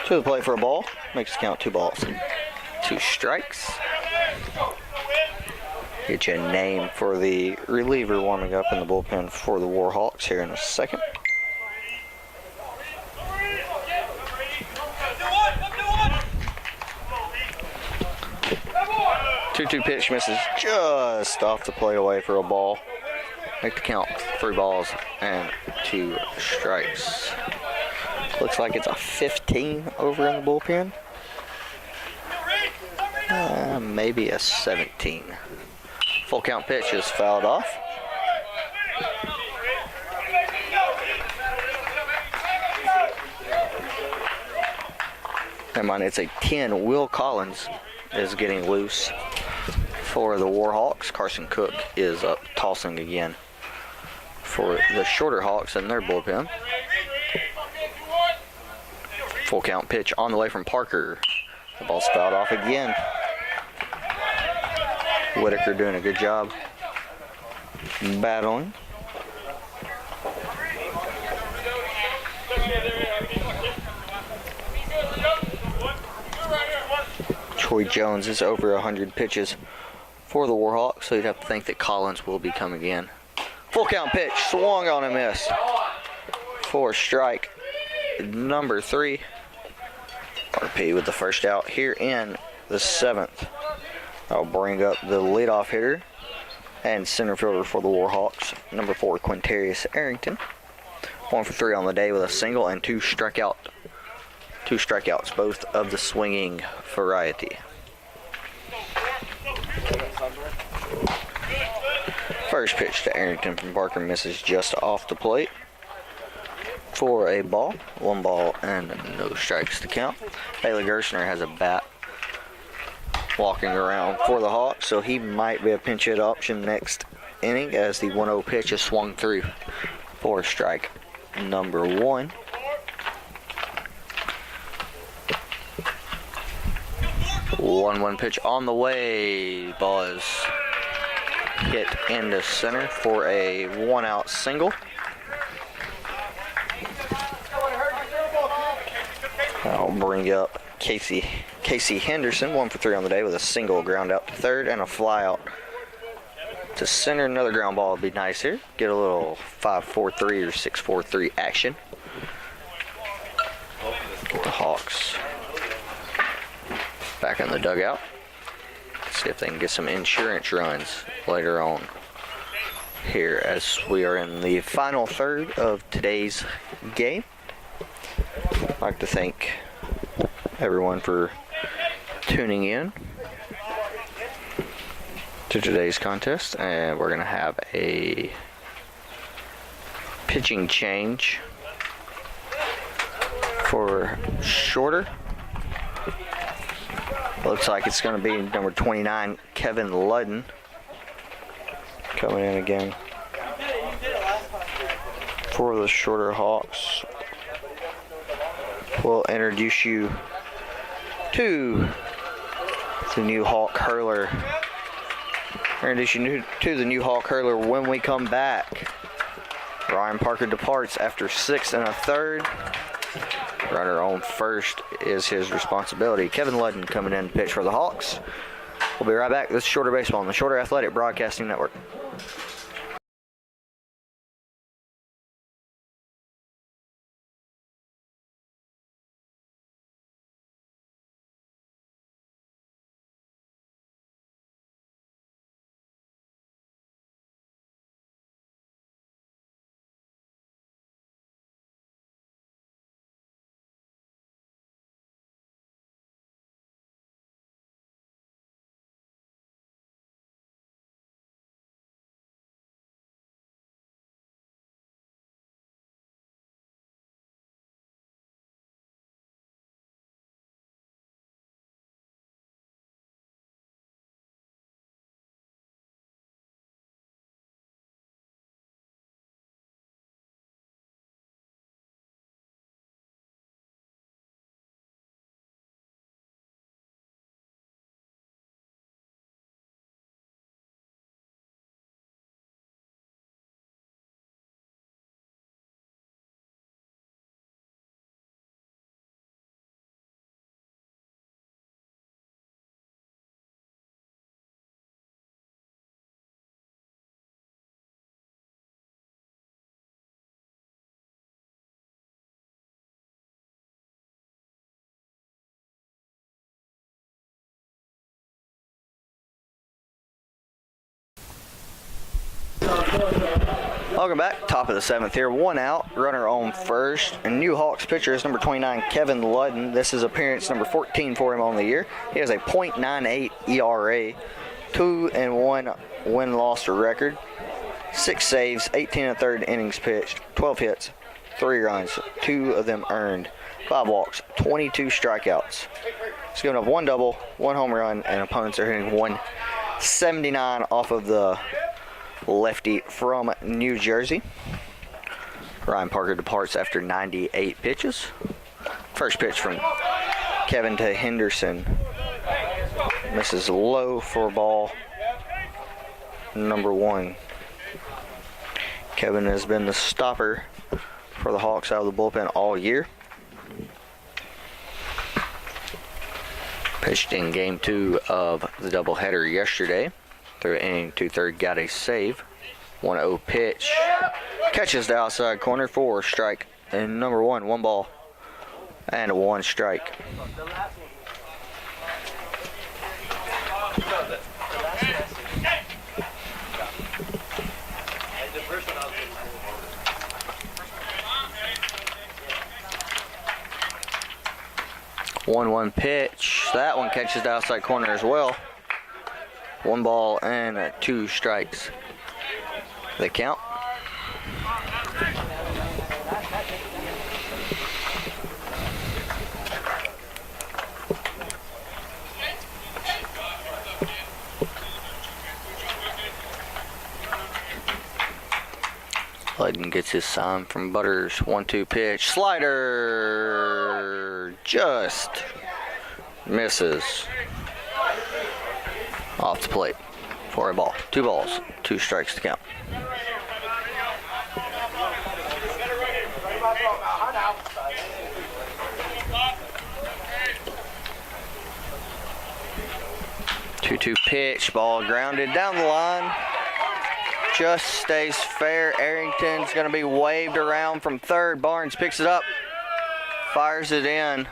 to the plate for a ball. Makes the count 2 balls, 2 strikes. Get you a name for the reliever warming up in the bullpen for the Warhawks here in a second. 2-2 pitch misses just off the plate away for a ball. Make the count 3 balls and 2 strikes. Looks like it's a 15 over in the bullpen. Maybe a 17 Full count pitch is fouled off. Never mind, it's a 10. Will Collins is getting loose for the Warhawks. Carson Cook is up tossing again for the Shorter Hawks in their bullpen. Full count pitch on the way from Parker. The ball's fouled off again. Whitaker doing a good job battling. Troy Jones is over 100 pitches for the Warhawks, so you'd have to think that Collins will be coming in. Full count pitch, swung on and missed for strike number 3. RP with the first out here in the 7th. I'll bring up the leadoff hitter and center fielder for the Warhawks, number 4, Quintarius Arrington. 1 for 3 on the day with a single and 2 strikeouts, both of the swinging variety. First pitch to Arrington from Parker misses just off the plate for a ball. 1 ball and no strikes to count. Bailey Gerstner has a bat walking around for the Hawks, so he might be a pinch hit option next inning as the 1-0 pitch is swung through for strike number 1. One pitch on the way. Ball is hit into center for a 1-out single. I'll bring up Casey Henderson, 1 for 3 on the day with a single, ground out to third, and a fly out to center. Another ground ball would be nice here. Get a little 5-4-3 or 6-4-3 action. Get the Hawks back in the dugout. See if they can get some insurance runs later on here as we are in the final third of today's game. I'd like to thank everyone for tuning in to today's contest, and we're going to have a pitching change for Shorter. Looks like it's going to be number 29, Kevin Ludden, coming in again for the Shorter Hawks. We'll introduce you to the new Hawk hurler. Introduce you to the new Hawk hurler when we come back. Ryan Parker departs after 6 1/3. Runner on first is his responsibility. Kevin Ludden coming in to pitch for the Hawks. We'll be right back. This is Shorter Baseball on the Shorter Athletic Broadcasting Network. Welcome back. Top of the 7th here. 1 out. Runner on first. And new Hawks pitcher is number 29, Kevin Ludden. This is appearance number 14 for him on the year. He has a .98 ERA 2-1 win-loss record. 6 saves, 18 1/3 innings pitched, 12 hits, 3 runs, 2 of them earned, 5 walks, 22 strikeouts. He's giving up 1 double, 1 home run, and opponents are hitting 179 off of the lefty from New Jersey. Ryan Parker departs after 98 pitches. First pitch from Kevin to Henderson. Misses low for ball number 1. Kevin has been the stopper for the Hawks out of the bullpen all year. Pitched in game 2 of the doubleheader yesterday. Through inning 2/3, got a save. 1-0 pitch. Catches the outside corner for strike. And number 1, 1 ball and 1 strike. One pitch. That one catches the outside corner as well. 1 ball and 2 strikes. The count. Layden gets his sign from Butters. 1-2 pitch. Slider. Just misses. Off the plate for a ball. 2 balls, 2 strikes to count. Two pitch, ball grounded down the line. Just stays fair. Arrington's going to be waved around from third. Barnes picks it up, fires it in.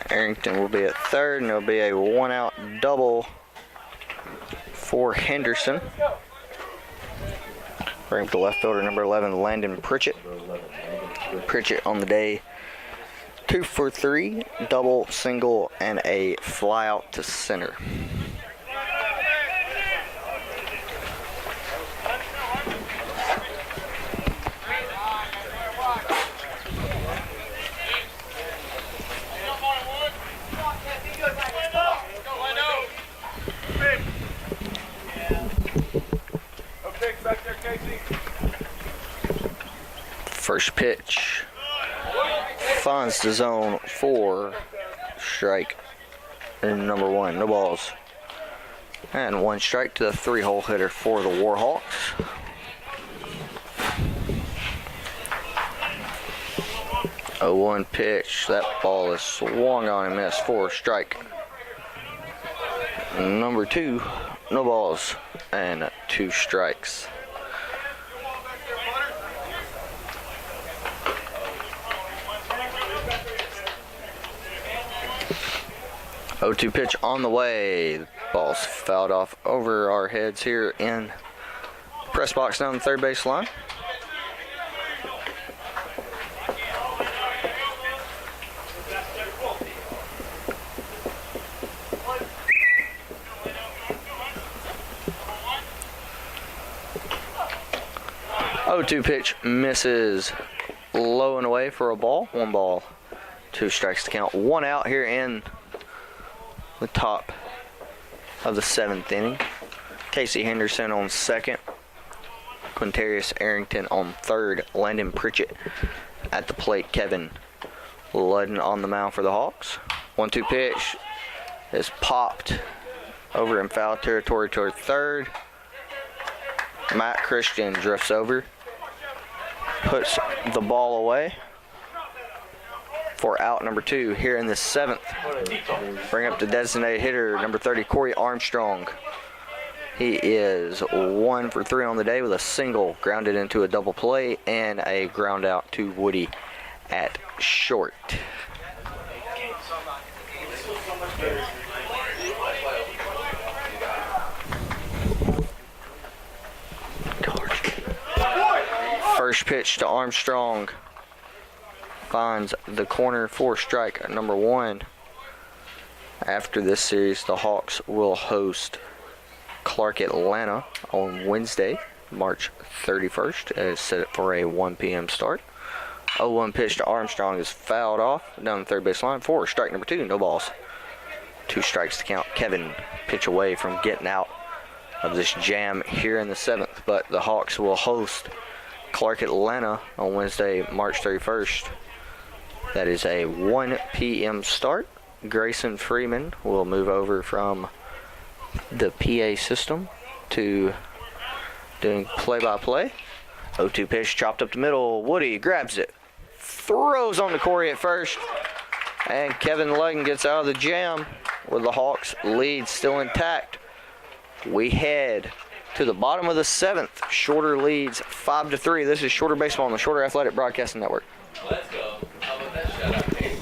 Arrington will be at third, and there'll be a 1-out double for Henderson. Bring up the left fielder, number 11, Landon Pritchett. Pritchett on the day, 2 for 3, double, single, and a fly out to center. First pitch finds the zone for strike. And number 1, no balls. And 1 strike to the 3-hole hitter for the Warhawks. A 1 pitch. That ball is swung on and missed for strike. Number 2, no balls and 2 strikes. 0-2 pitch on the way. The ball's fouled off over our heads here in press box down the third base line. Oh, 2 pitch misses low and away for a ball. 1 ball, 2 strikes to count. 1 out here in the top of the 7th inning. Casey Henderson on second. Quintarius Arrington on third. Landon Pritchett at the plate. Kevin Ludden on the mound for the Hawks. 1-2 pitch is popped over in foul territory toward third. Matt Christian drifts over, puts the ball away for out number 2 here in the 7th. Bring up the designated hitter, number 30, Corey Armstrong. He is 1 for 3 on the day with a single grounded into a double play and a ground out to Woody at short. First pitch to Armstrong. finds the corner for strike number 1. After this series, the Hawks will host Clark Atlanta on Wednesday, March 31st, as set for a 1 p.m. start. 0-1 pitch to Armstrong is fouled off down the third base line for strike number 2, no balls. 2 strikes to count. Kevin pitch away from getting out of this jam here in the 7th, but the Hawks will host Clark Atlanta on Wednesday, March 31st. That is a 1 p.m. start. Grayson Freeman will move over from the PA system to doing play-by-play. 0-2 pitch chopped up the middle. Woody grabs it, throws on to Corey at first, and Kevin Ludden gets out of the jam with the Hawks lead still intact. We head to the bottom of the 7th. Shorter leads 5-3. This is Shorter Baseball on the Shorter Athletic Broadcasting Network. Let's go. How about that shutout, Pete?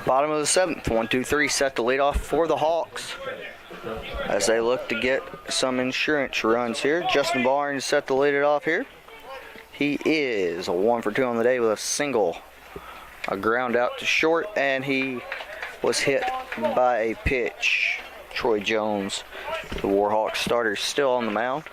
Bottom of the 7th, 1-2-3 set the lead off for the Hawks as they look to get some insurance runs here. Justin Barnes set the lead it off here. He is 1 for 2 on the day with a single, a ground out to short, and he was hit by a pitch. Troy Jones, the Warhawks starter, still on the mound.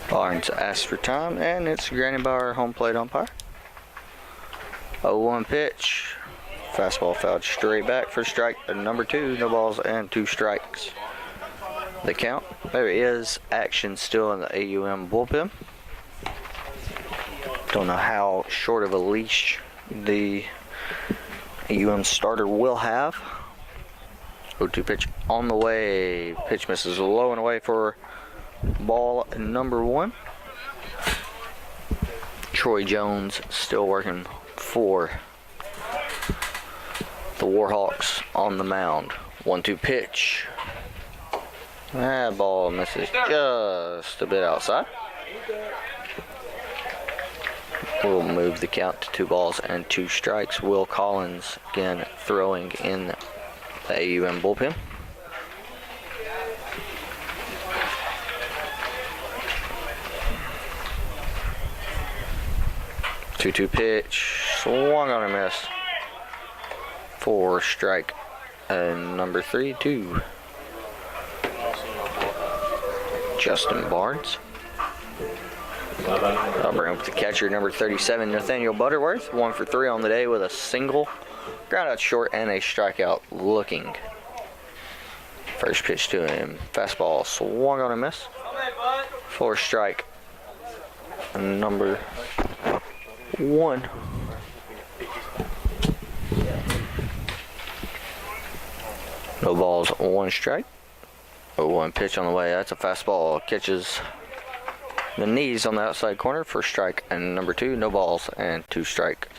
Barnes asks for time, and it's granted by our home plate umpire. 0-1 pitch. Fastball fouled straight back for strike number 2. No balls and 2 strikes. The count. There is action still in the AUM bullpen. Don't know how short of a leash the AUM starter will have. 0-2 pitch on the way. Pitch misses low and away for ball number 1. Troy Jones still working for the Warhawks on the mound. 1-2 pitch. That ball misses just a bit outside. We'll move the count to 2 balls and 2 strikes. Will Collins again throwing in the AUM bullpen. Two pitch, swung on a miss for strike number 3, 2. Justin Barnes. I'll bring up the catcher, number 37, Nathaniel Butterworth. 1 for 3 on the day with a single, ground out short, and a strikeout looking. First pitch to him, fastball swung on a miss for strike number 1. No balls, 1 strike. 0-1 pitch on the way. That's a fastball. Catches the knees on the outside corner for strike and number 2. No balls and 2 strike.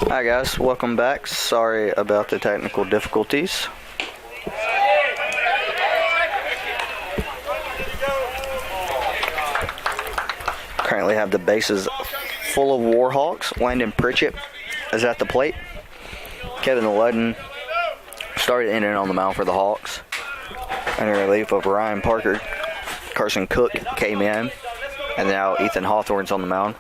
Hi guys, welcome back. Sorry about the technical difficulties. Currently have the bases full of Warhawks. Landon Pritchett is at the plate. Kevin Ludden started in and on the mound for the Hawks. Under relief of Ryan Parker, Carson Cook came in, and now Ethan Hawthorne's on the mound.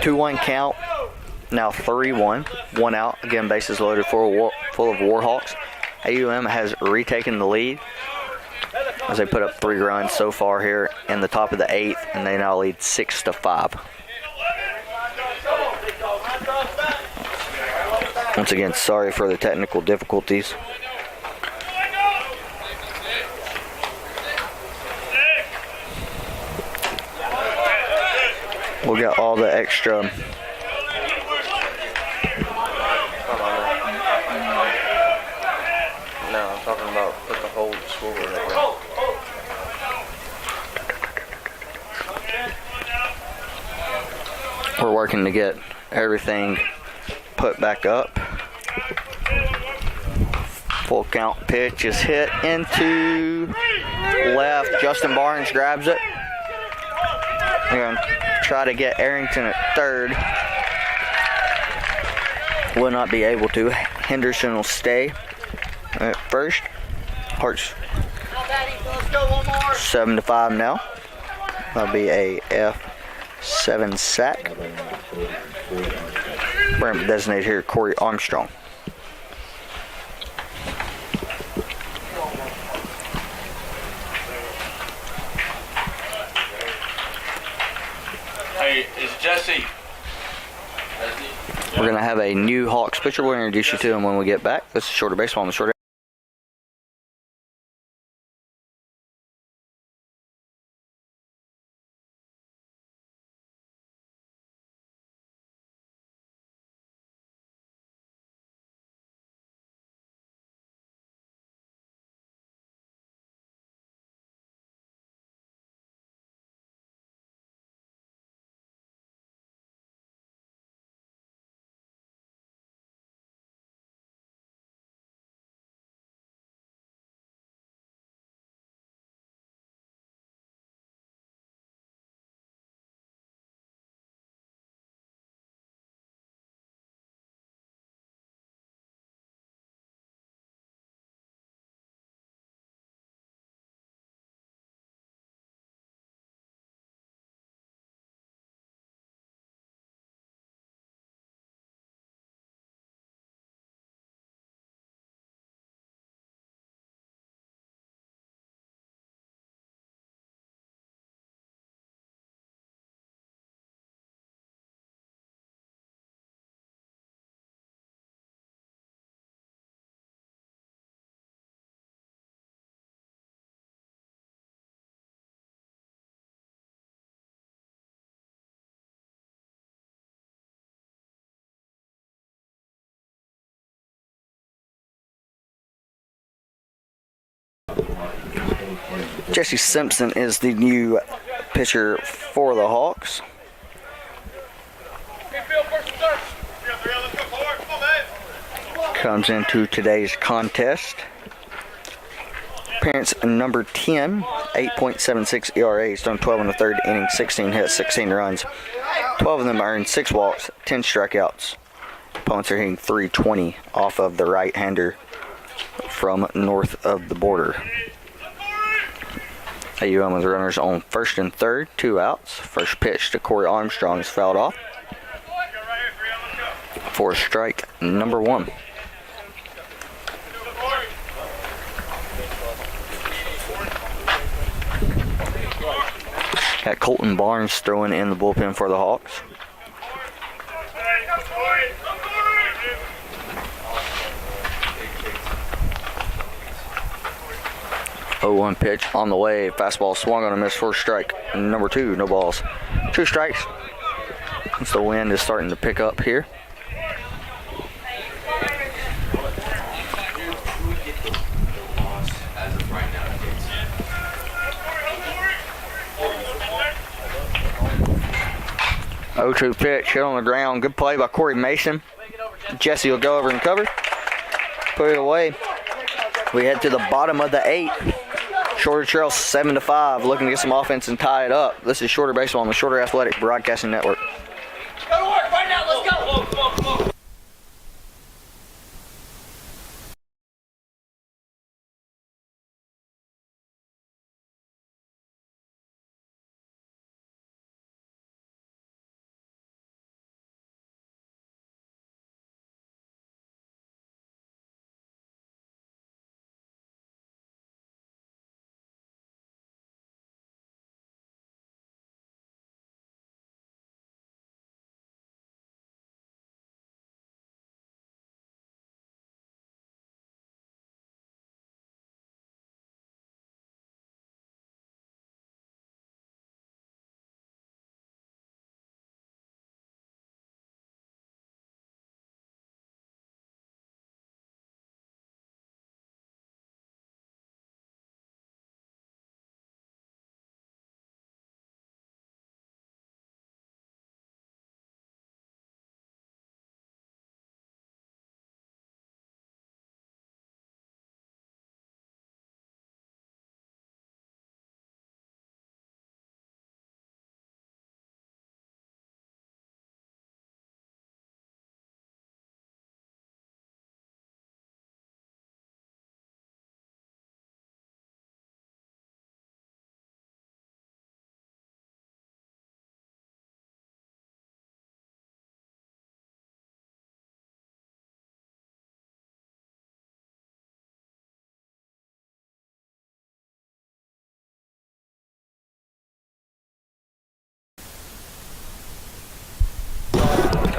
2-1 count, now 3-1, one out. Again, bases loaded full of Warhawks. AUM has retaken the lead as they put up 3 runs so far here in the top of the 8th, and they now lead 6-5. Once again, sorry for the technical difficulties. We'll get all the extra No, I'm talking about put the whole school in it. We're working to get everything put back up. Full count pitch is hit into left. Justin Barnes grabs it. They're going to try to get Arrington at third. Will not be able to. Henderson will stay at first. Hearts 7-5 now. That'll be a F7 sack. Brent designated here Corey Armstrong. Hey, is Jesse? We're going to have a new Hawks pitcher. We'll introduce you to him when we get back. This is Shorter Baseball on the Shorter. Jesse Simpson is the new pitcher for the Hawks. Comes into today's contest. Appearance number 10, 8.76 ERA. He's thrown 12 in the third inning, 16 hits, 16 runs. 12 of them earned 6 walks, 10 strikeouts. Opponents are hitting .320 off of the right-hander from north of the border. AUM with runners on first and third, 2 outs. First pitch to Corey Armstrong is fouled off for strike number 1. Got Colton Barnes throwing in the bullpen for the Hawks. Oh, 0-1 pitch on the way. Fastball swung on a miss for strike number 2. No balls. 2 strikes. Since the wind is starting to pick up here. 0-2 pitch, hit on the ground. Good play by Corey Mason. Jesse will go over and cover. Put it away. We head to the bottom of the 8th. Shorter trail 7-5. Looking to get some offense and tie it up. This is Shorter Baseball on the Shorter Athletic Broadcasting Network. Go to work right now. Let's go.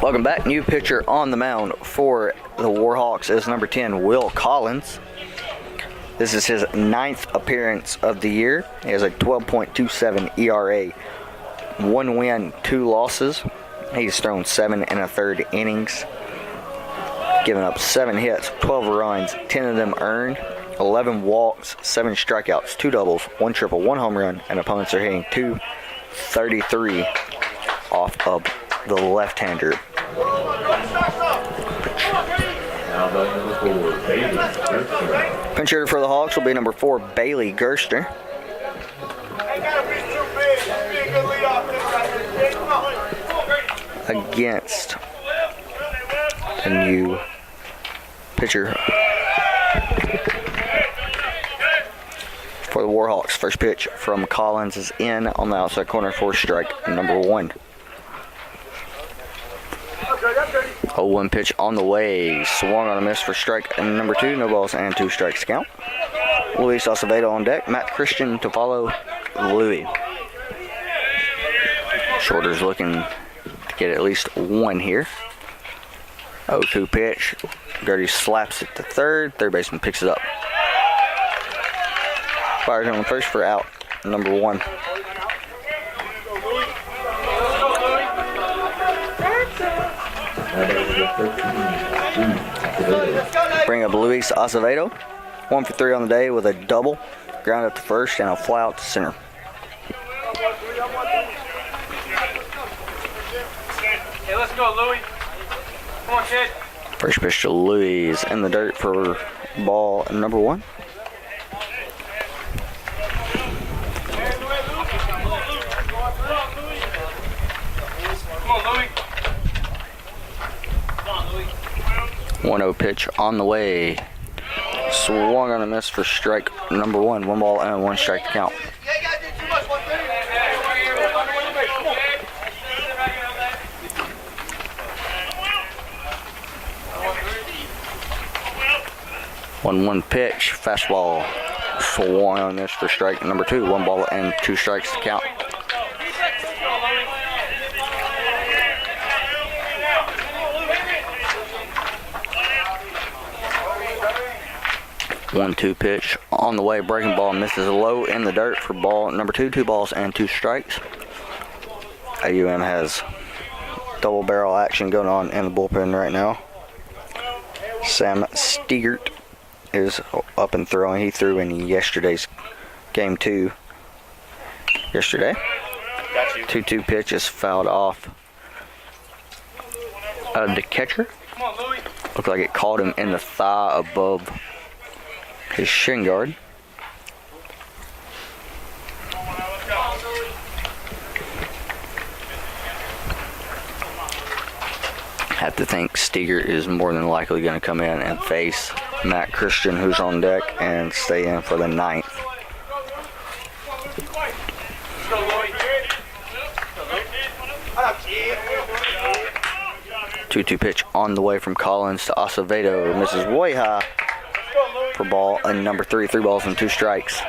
Welcome back. New pitcher on the mound for the Warhawks is number 10, Will Collins. This is his 9th appearance of the year. He has a 12.27 ERA, 1 win, 2 losses. He's thrown 7 1/3 innings, given up 7 hits, 12 runs, 10 of them earned, 11 walks, 7 strikeouts, 2 doubles, 1 triple, 1 home run, and opponents are hitting .233 off of the left-hander. Pinch hitter for the Hawks will be number 4, Bailey Gerster. Against a new pitcher for the Warhawks. First pitch from Collins is in on the outside corner for strike number 1. 0-1 pitch on the way. Swung on a miss for strike number 2. No balls and 2 strikes count. Luis Acevedo on deck. Matt Christian to follow Louis. Shorter's looking to get at least 1 here. 0-2 pitch. Gertie slaps it to third. Third baseman picks it up. Fires on first for out number 1. Bring up Luis Acevedo. 1 for 3 on the day with a double. Ground up to first and a fly out to center. Hey, let's go, Louie. Come on, kid. First pitch to Louis in the dirt for ball number 1. Come on, Louie. 1-0 pitch on the way. Swung on a miss for strike number 1. 1 ball and 1 strike to count. One pitch, fastball. Swung on this for strike number 2. 1 ball and 2 strikes to count. One-two pitch on the way. Breaking ball misses low in the dirt for ball number 2. 2 balls and 2 strikes. AUM has double barrel action going on in the bullpen right now. Sam Stigert is up and throwing. He threw in yesterday's game 2. Yesterday. 2-2 pitch is fouled off The catcher Come on, Louie. looked like it caught him in the thigh above his shin guard. Have to think Steger is more than likely going to come in and face Matt Christian, who's on deck, and stay in for the 9th. Let's go, Louie. 2-2 pitch on the way from Collins to Acevedo. Misses way high for ball and number 3. 3 balls and 2 strikes.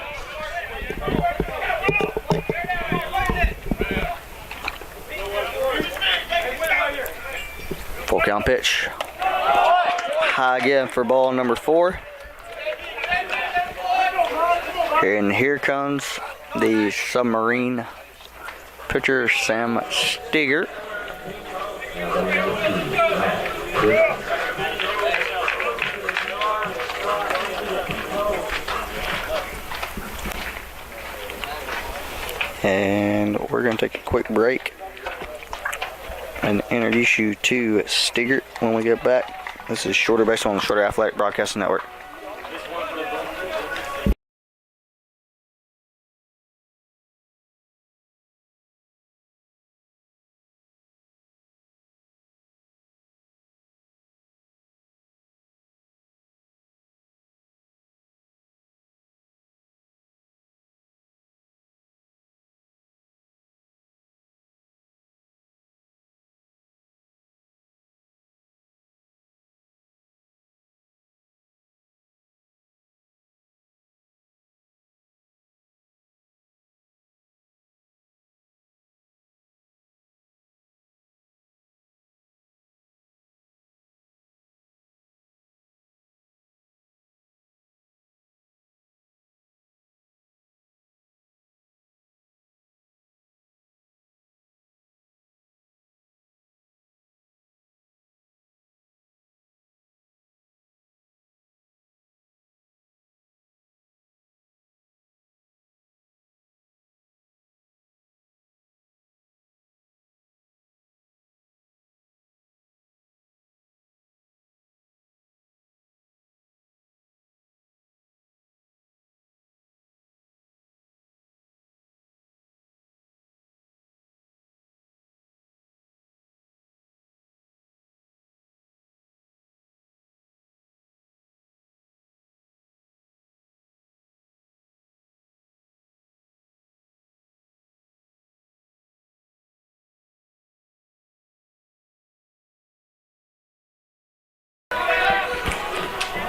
Full count pitch. High again for ball number 4. And here comes the submarine pitcher, Sam Steger. And we're going to take a quick break and introduce you to Steger when we get back. This is Shorter Baseball on the Shorter Athletic Broadcasting Network.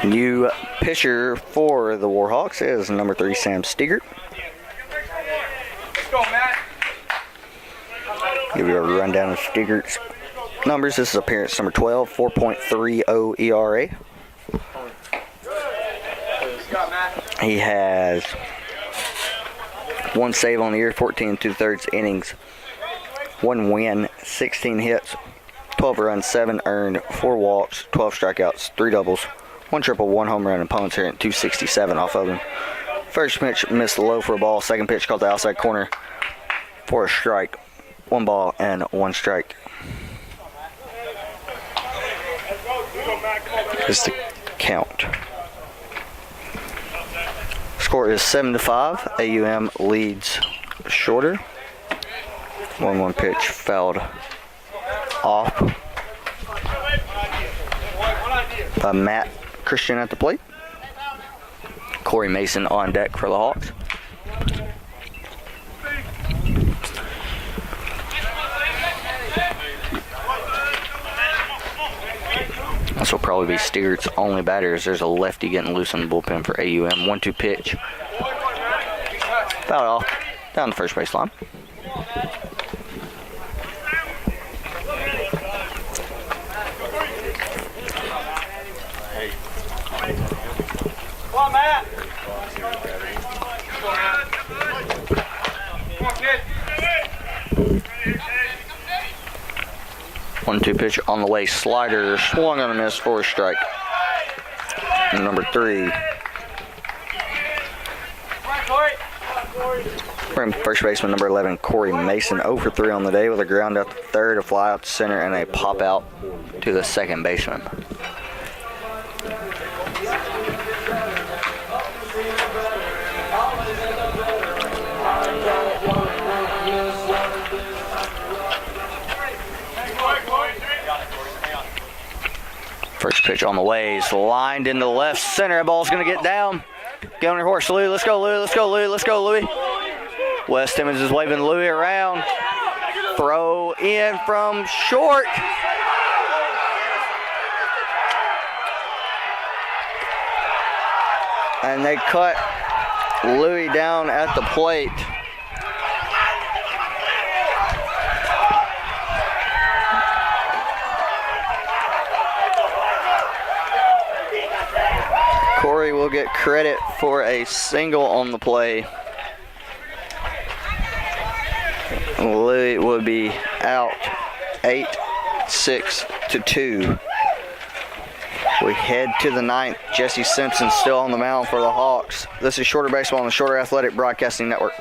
New pitcher for the Warhawks is number 3, Sam Steger. Let's go, Matt. Give you a rundown of Steger's numbers. This is appearance number 12, 4.30 ERA. He has 1 save on the year, 14 2/3 innings, 1 win, 16 hits, 12 runs, 7 earned, 4 walks, 12 strikeouts, 3 doubles, 1 triple, 1 home run. Opponents here at 267 off of him. First pitch missed low for a ball. Second pitch called the outside corner for a strike. 1 ball and 1 strike. Is the count. Score is 7-5. AUM leads Shorter. 1-1 pitch fouled off by Matt Christian at the plate. Corey Mason on deck for the Hawks. This will probably be Steger's only batter, as there's a lefty getting loose in the bullpen for AUM. 1-2 pitch. Foul off down the first base line. Come on, Matt. Come on, kid. 1-2 pitch on the way. Slider swung on a miss for a strike. Number 3. Come on, Corey. From first baseman number 11, Corey Mason, 0 for 3 on the day with a ground out to third, a fly out to center, and a pop out to the second baseman. First pitch on the way is lined into left center. Ball's going to get down. Get on your horse, Louis. Let's go, Louis. Let's go, Louis. Let's go, Louis. Wes Timmons is waving Louis around. Throw in from short. And they cut Louis down at the plate. Corey will get credit for a single on the play. Louis will be out 8-6-2. We head to the ninth. Jesse Simpson still on the mound for the Hawks. This is Shorter Baseball on the Shorter Athletic Broadcasting Network.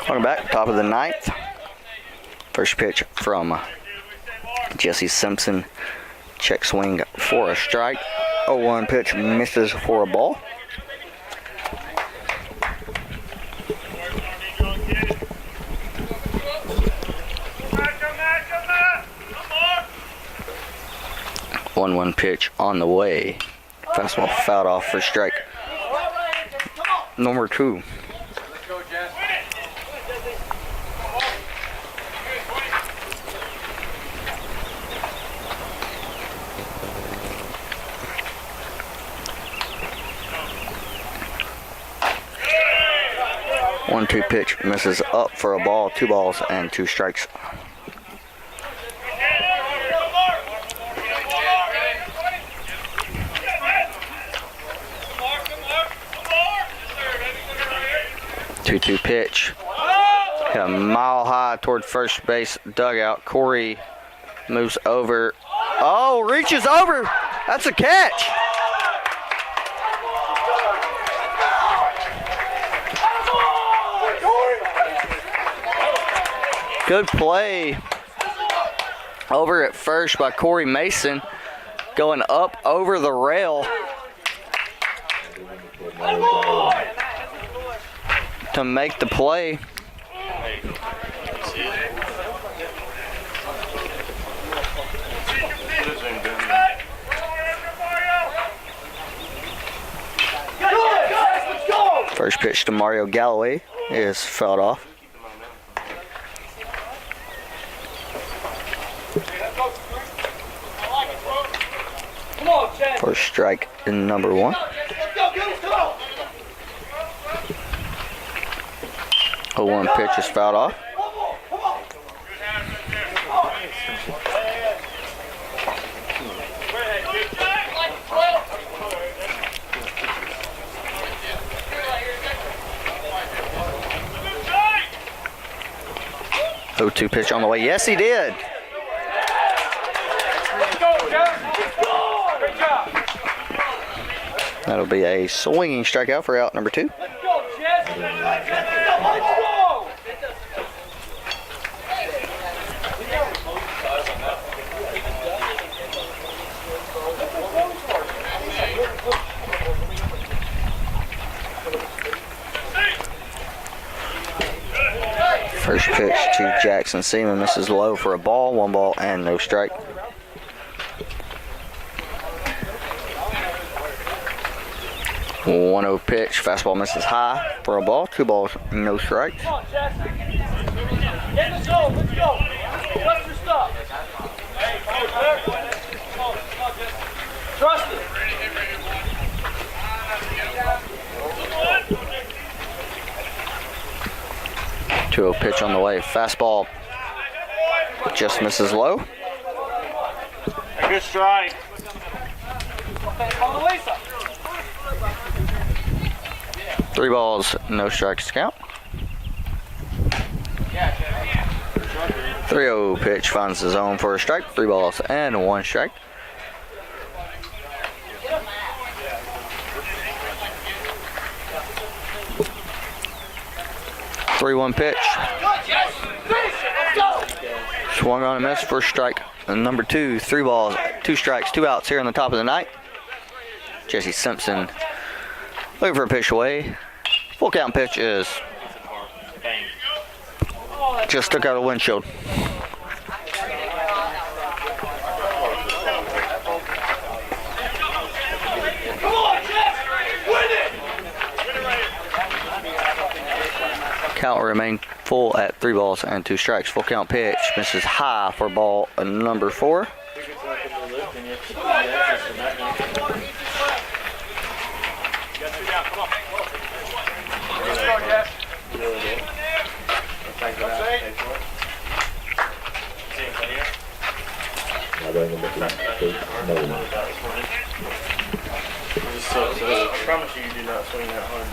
Welcome back, top of the ninth. First pitch from Jesse Simpson. Check swing for a strike. 0-1 pitch misses for a ball. One pitch on the way. Fastball fouled off for strike number 2. 1-2 pitch misses up for a ball. 2 balls and 2 strikes. Two pitch. Hit a mile high toward first base dugout. Corey moves over. Oh, reaches over. That's a catch. Good play over at first by Corey Mason, going up over the rail to make the play. First pitch to Mario Galloway is fouled off. Come on, Chad. For strike number 1. Let's go. 0-1 pitch is fouled off. Come on. 0-2 pitch on the way. Yes, he did. Let's go, Chad. Let's go. Great job. That'll be a swinging strikeout for out number 2. Let's go, Chad. Let's go. First pitch to Jackson Seaman misses low for a ball. 1 ball and no strike. One 0 pitch. Fastball misses high for a ball. 2 balls, no strikes. Come on, Chad. Let's go. Let's go. What's your stuff? Hey, come on, Jess. Trust it. 2-0 pitch on the way. Fastball just misses low. A good strike. On the way, son. 3 balls, no strikes to count. 3-0 pitch finds the zone for a strike. 3 balls and 1 strike. Three-one pitch. Swung on a miss for strike number 2. 3 balls, 2 strikes, 2 outs here in the top of the ninth. Jesse Simpson looking for a pitch away. Full count pitch is just took out a windshield. Count will remain full at 3 balls and 2 strikes. Full count pitch misses high for ball number 4. I promise you do not swing that hard.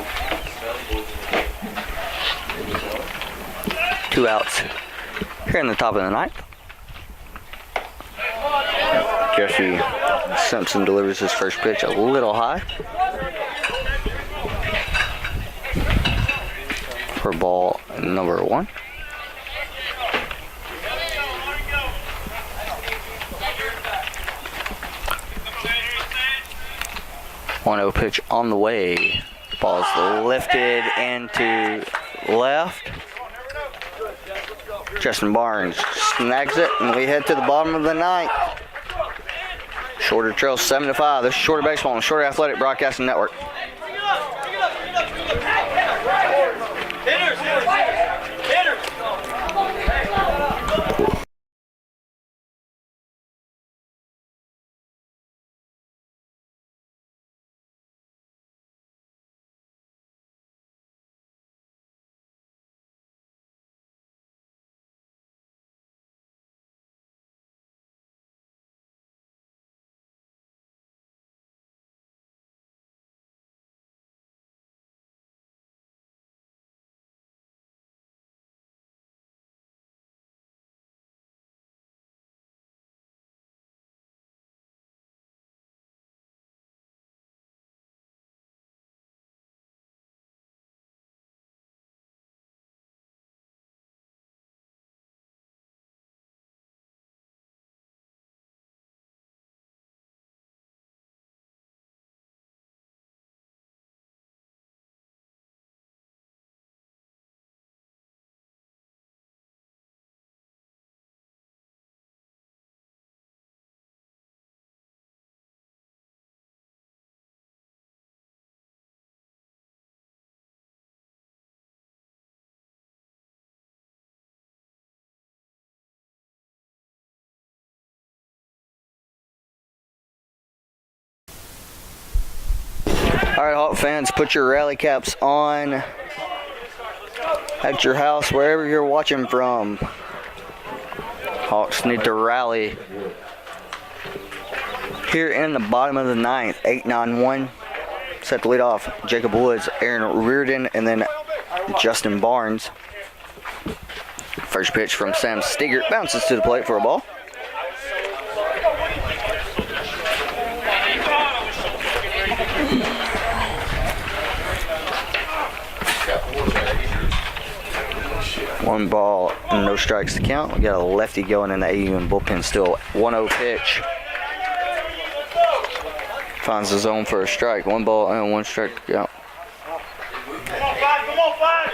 2 outs here in the top of the ninth. Jesse Simpson delivers his first pitch a little high for ball number 1. One 0 pitch on the way. Ball's lifted into left. Justin Barnes snags it, and we head to the bottom of the ninth. Shorter trail 7-5. This is Shorter Baseball and Shorter Athletic Broadcasting Network. Alright, Hawk fans, put your rally caps on at your house, wherever you're watching from. Hawks need to rally here in the bottom of the ninth. 8-9-1. Set the lead off. Jacob Woods, Aaron Reardon, and then Justin Barnes. First pitch from Sam Stigert. Bounces to the plate for a ball. One ball, no strikes to count. We got a lefty going in the AUM bullpen still. 1-0 pitch. Finds the zone for a strike. 1 ball and 1 strike to count. Come on, five, come on, five.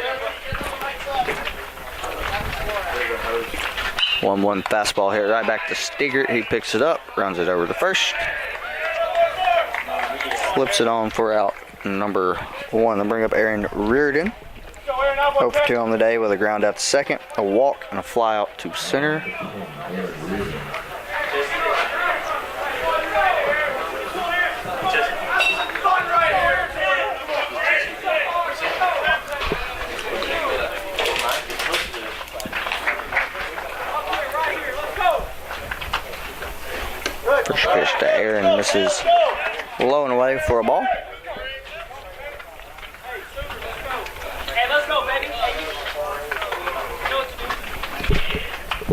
1-1 fastball hit right back to Stigert. He picks it up, runs it over to first. Flips it on for out number 1. They'll bring up Aaron Reardon. 0 for 2 on the day with a ground out to second, a walk, and a fly out to center. First pitch to Aaron misses low and away for a ball. Hey, let's go, baby.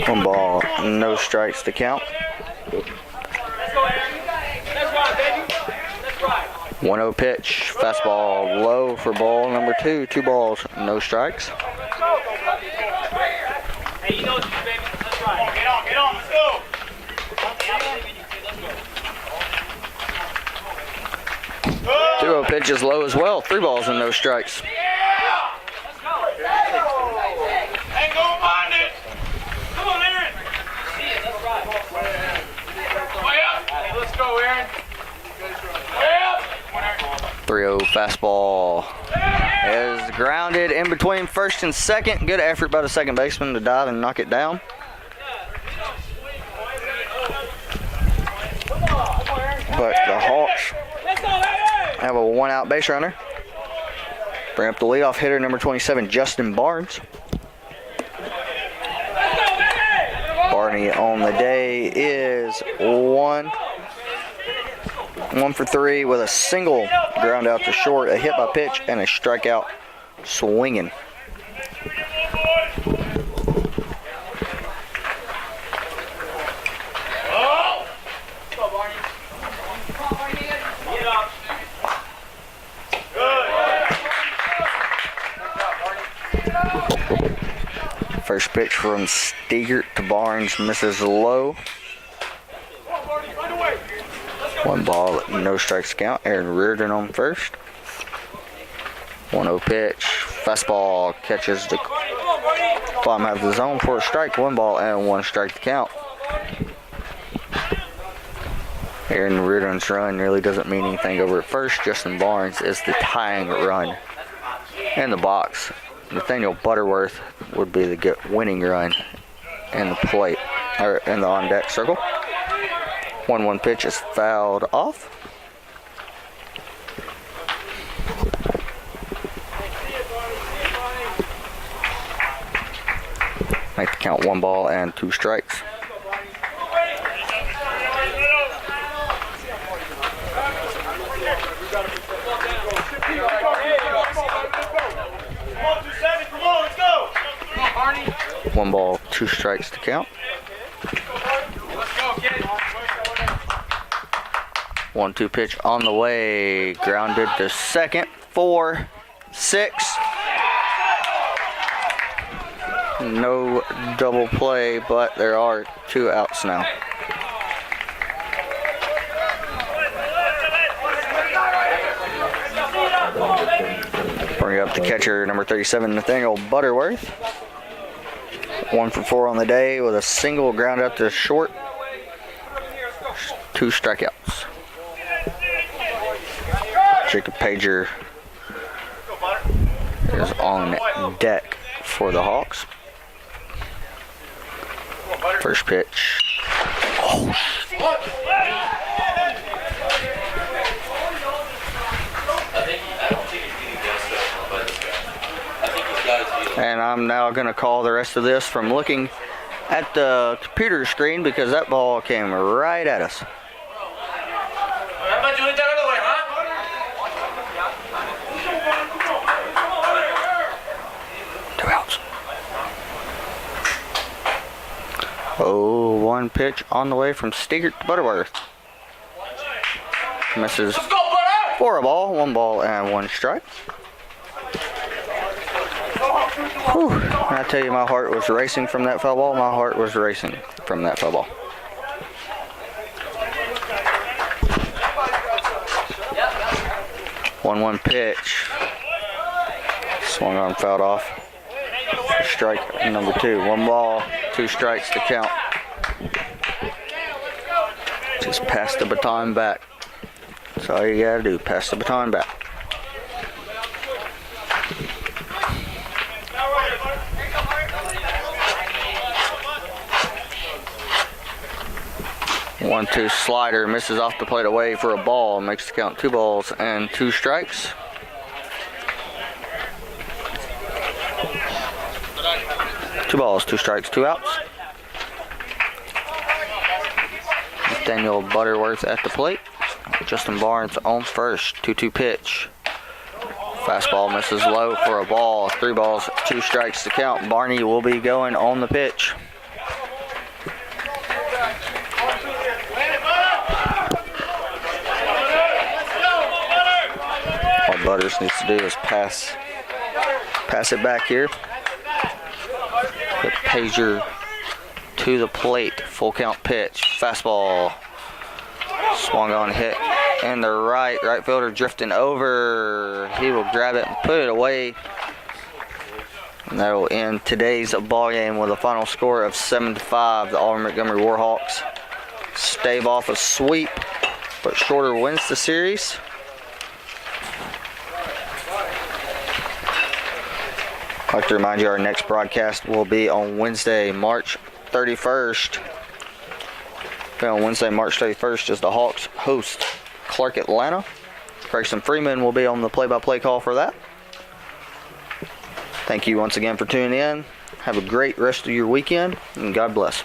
1 ball, no strikes to count. Let's go, Aaron. Let's ride, baby. Let's ride. 1-0 pitch, fastball low for ball number 2. 2 balls, no strikes. Hey, you know what to do, baby. Let's ride. Get on, let's go. 2-0 pitch is low as well. 3 balls and no strikes. Ain't gonna find it. Come on, Aaron. See it. Let's ride. Way up. Hey, let's go, Aaron. Way up. 3-0 fastball is grounded in between first and second. Good effort by the second baseman to dive and knock it down. But the Hawks have a 1-out base runner. Bring up the leadoff hitter, number 27, Justin Barnes. Barney on the day is 1 for 3 with a single ground out to short, a hit by pitch, and a strikeout swinging. First pitch from Stigert to Barnes misses low. 1 ball, no strikes count. Aaron Reardon on first. 1-0 pitch. Fastball catches the bottom half of the zone for a strike. 1 ball and 1 strike to count. Aaron Reardon's run really doesn't mean anything over at first. Justin Barnes is the tying run in the box. Nathaniel Butterworth would be the winning run in the plate, or in the on-deck circle. 1-1 pitch is fouled off. Make the count 1 ball and 2 strikes. Come on, let's go. 1 ball, 2 strikes to count. Let's go, kid. 1-2 pitch on the way. Grounded to second. 4, 6. No double play, but there are 2 outs now. Bring up the catcher, number 37, Nathaniel Butterworth. 1 for 4 on the day with a single ground out to short. 2 strikeouts. Jacob Pager is on deck for the Hawks. First pitch. And I'm now going to call the rest of this from looking at the computer screen because that ball came right at us. How about you hit that other way, huh? 2 outs. Oh, 1 pitch on the way from Stigert to Butterworth. Misses Let's go, Butter! for a ball, 1 ball and 1 strike. Whew. And I tell you, my heart was racing from that foul ball. My heart was racing from that foul ball. One pitch. Swung on, fouled off. Strike number 2. 1 ball, 2 strikes to count. Just pass the baton back. That's all you gotta do, pass the baton back. One, 2 slider, misses off the plate away for a ball, makes the count 2 balls and 2 strikes. Two balls, 2 strikes, 2 outs. Daniel Butterworth at the plate. Justin Barnes on first. 2-2 pitch. Fastball misses low for a ball. 3 balls, 2 strikes to count. Barney will be going on the pitch. All Butters needs to do is pass it back here. Put Pager to the plate. Full count pitch. Fastball. Swung on, hit in the right. Right fielder drifting over. He will grab it and put it away. And that will end today's ball game with a final score of 7-5. The Auburn Montgomery Warhawks stave off a sweep, but Shorter wins the series. I'd like to remind you our next broadcast will be on Wednesday, March 31st. On Wednesday, March 31st, as the Hawks host Clark Atlanta. Grayson Freeman will be on the play-by-play call for that. Thank you once again for tuning in. Have a great rest of your weekend, and God bless.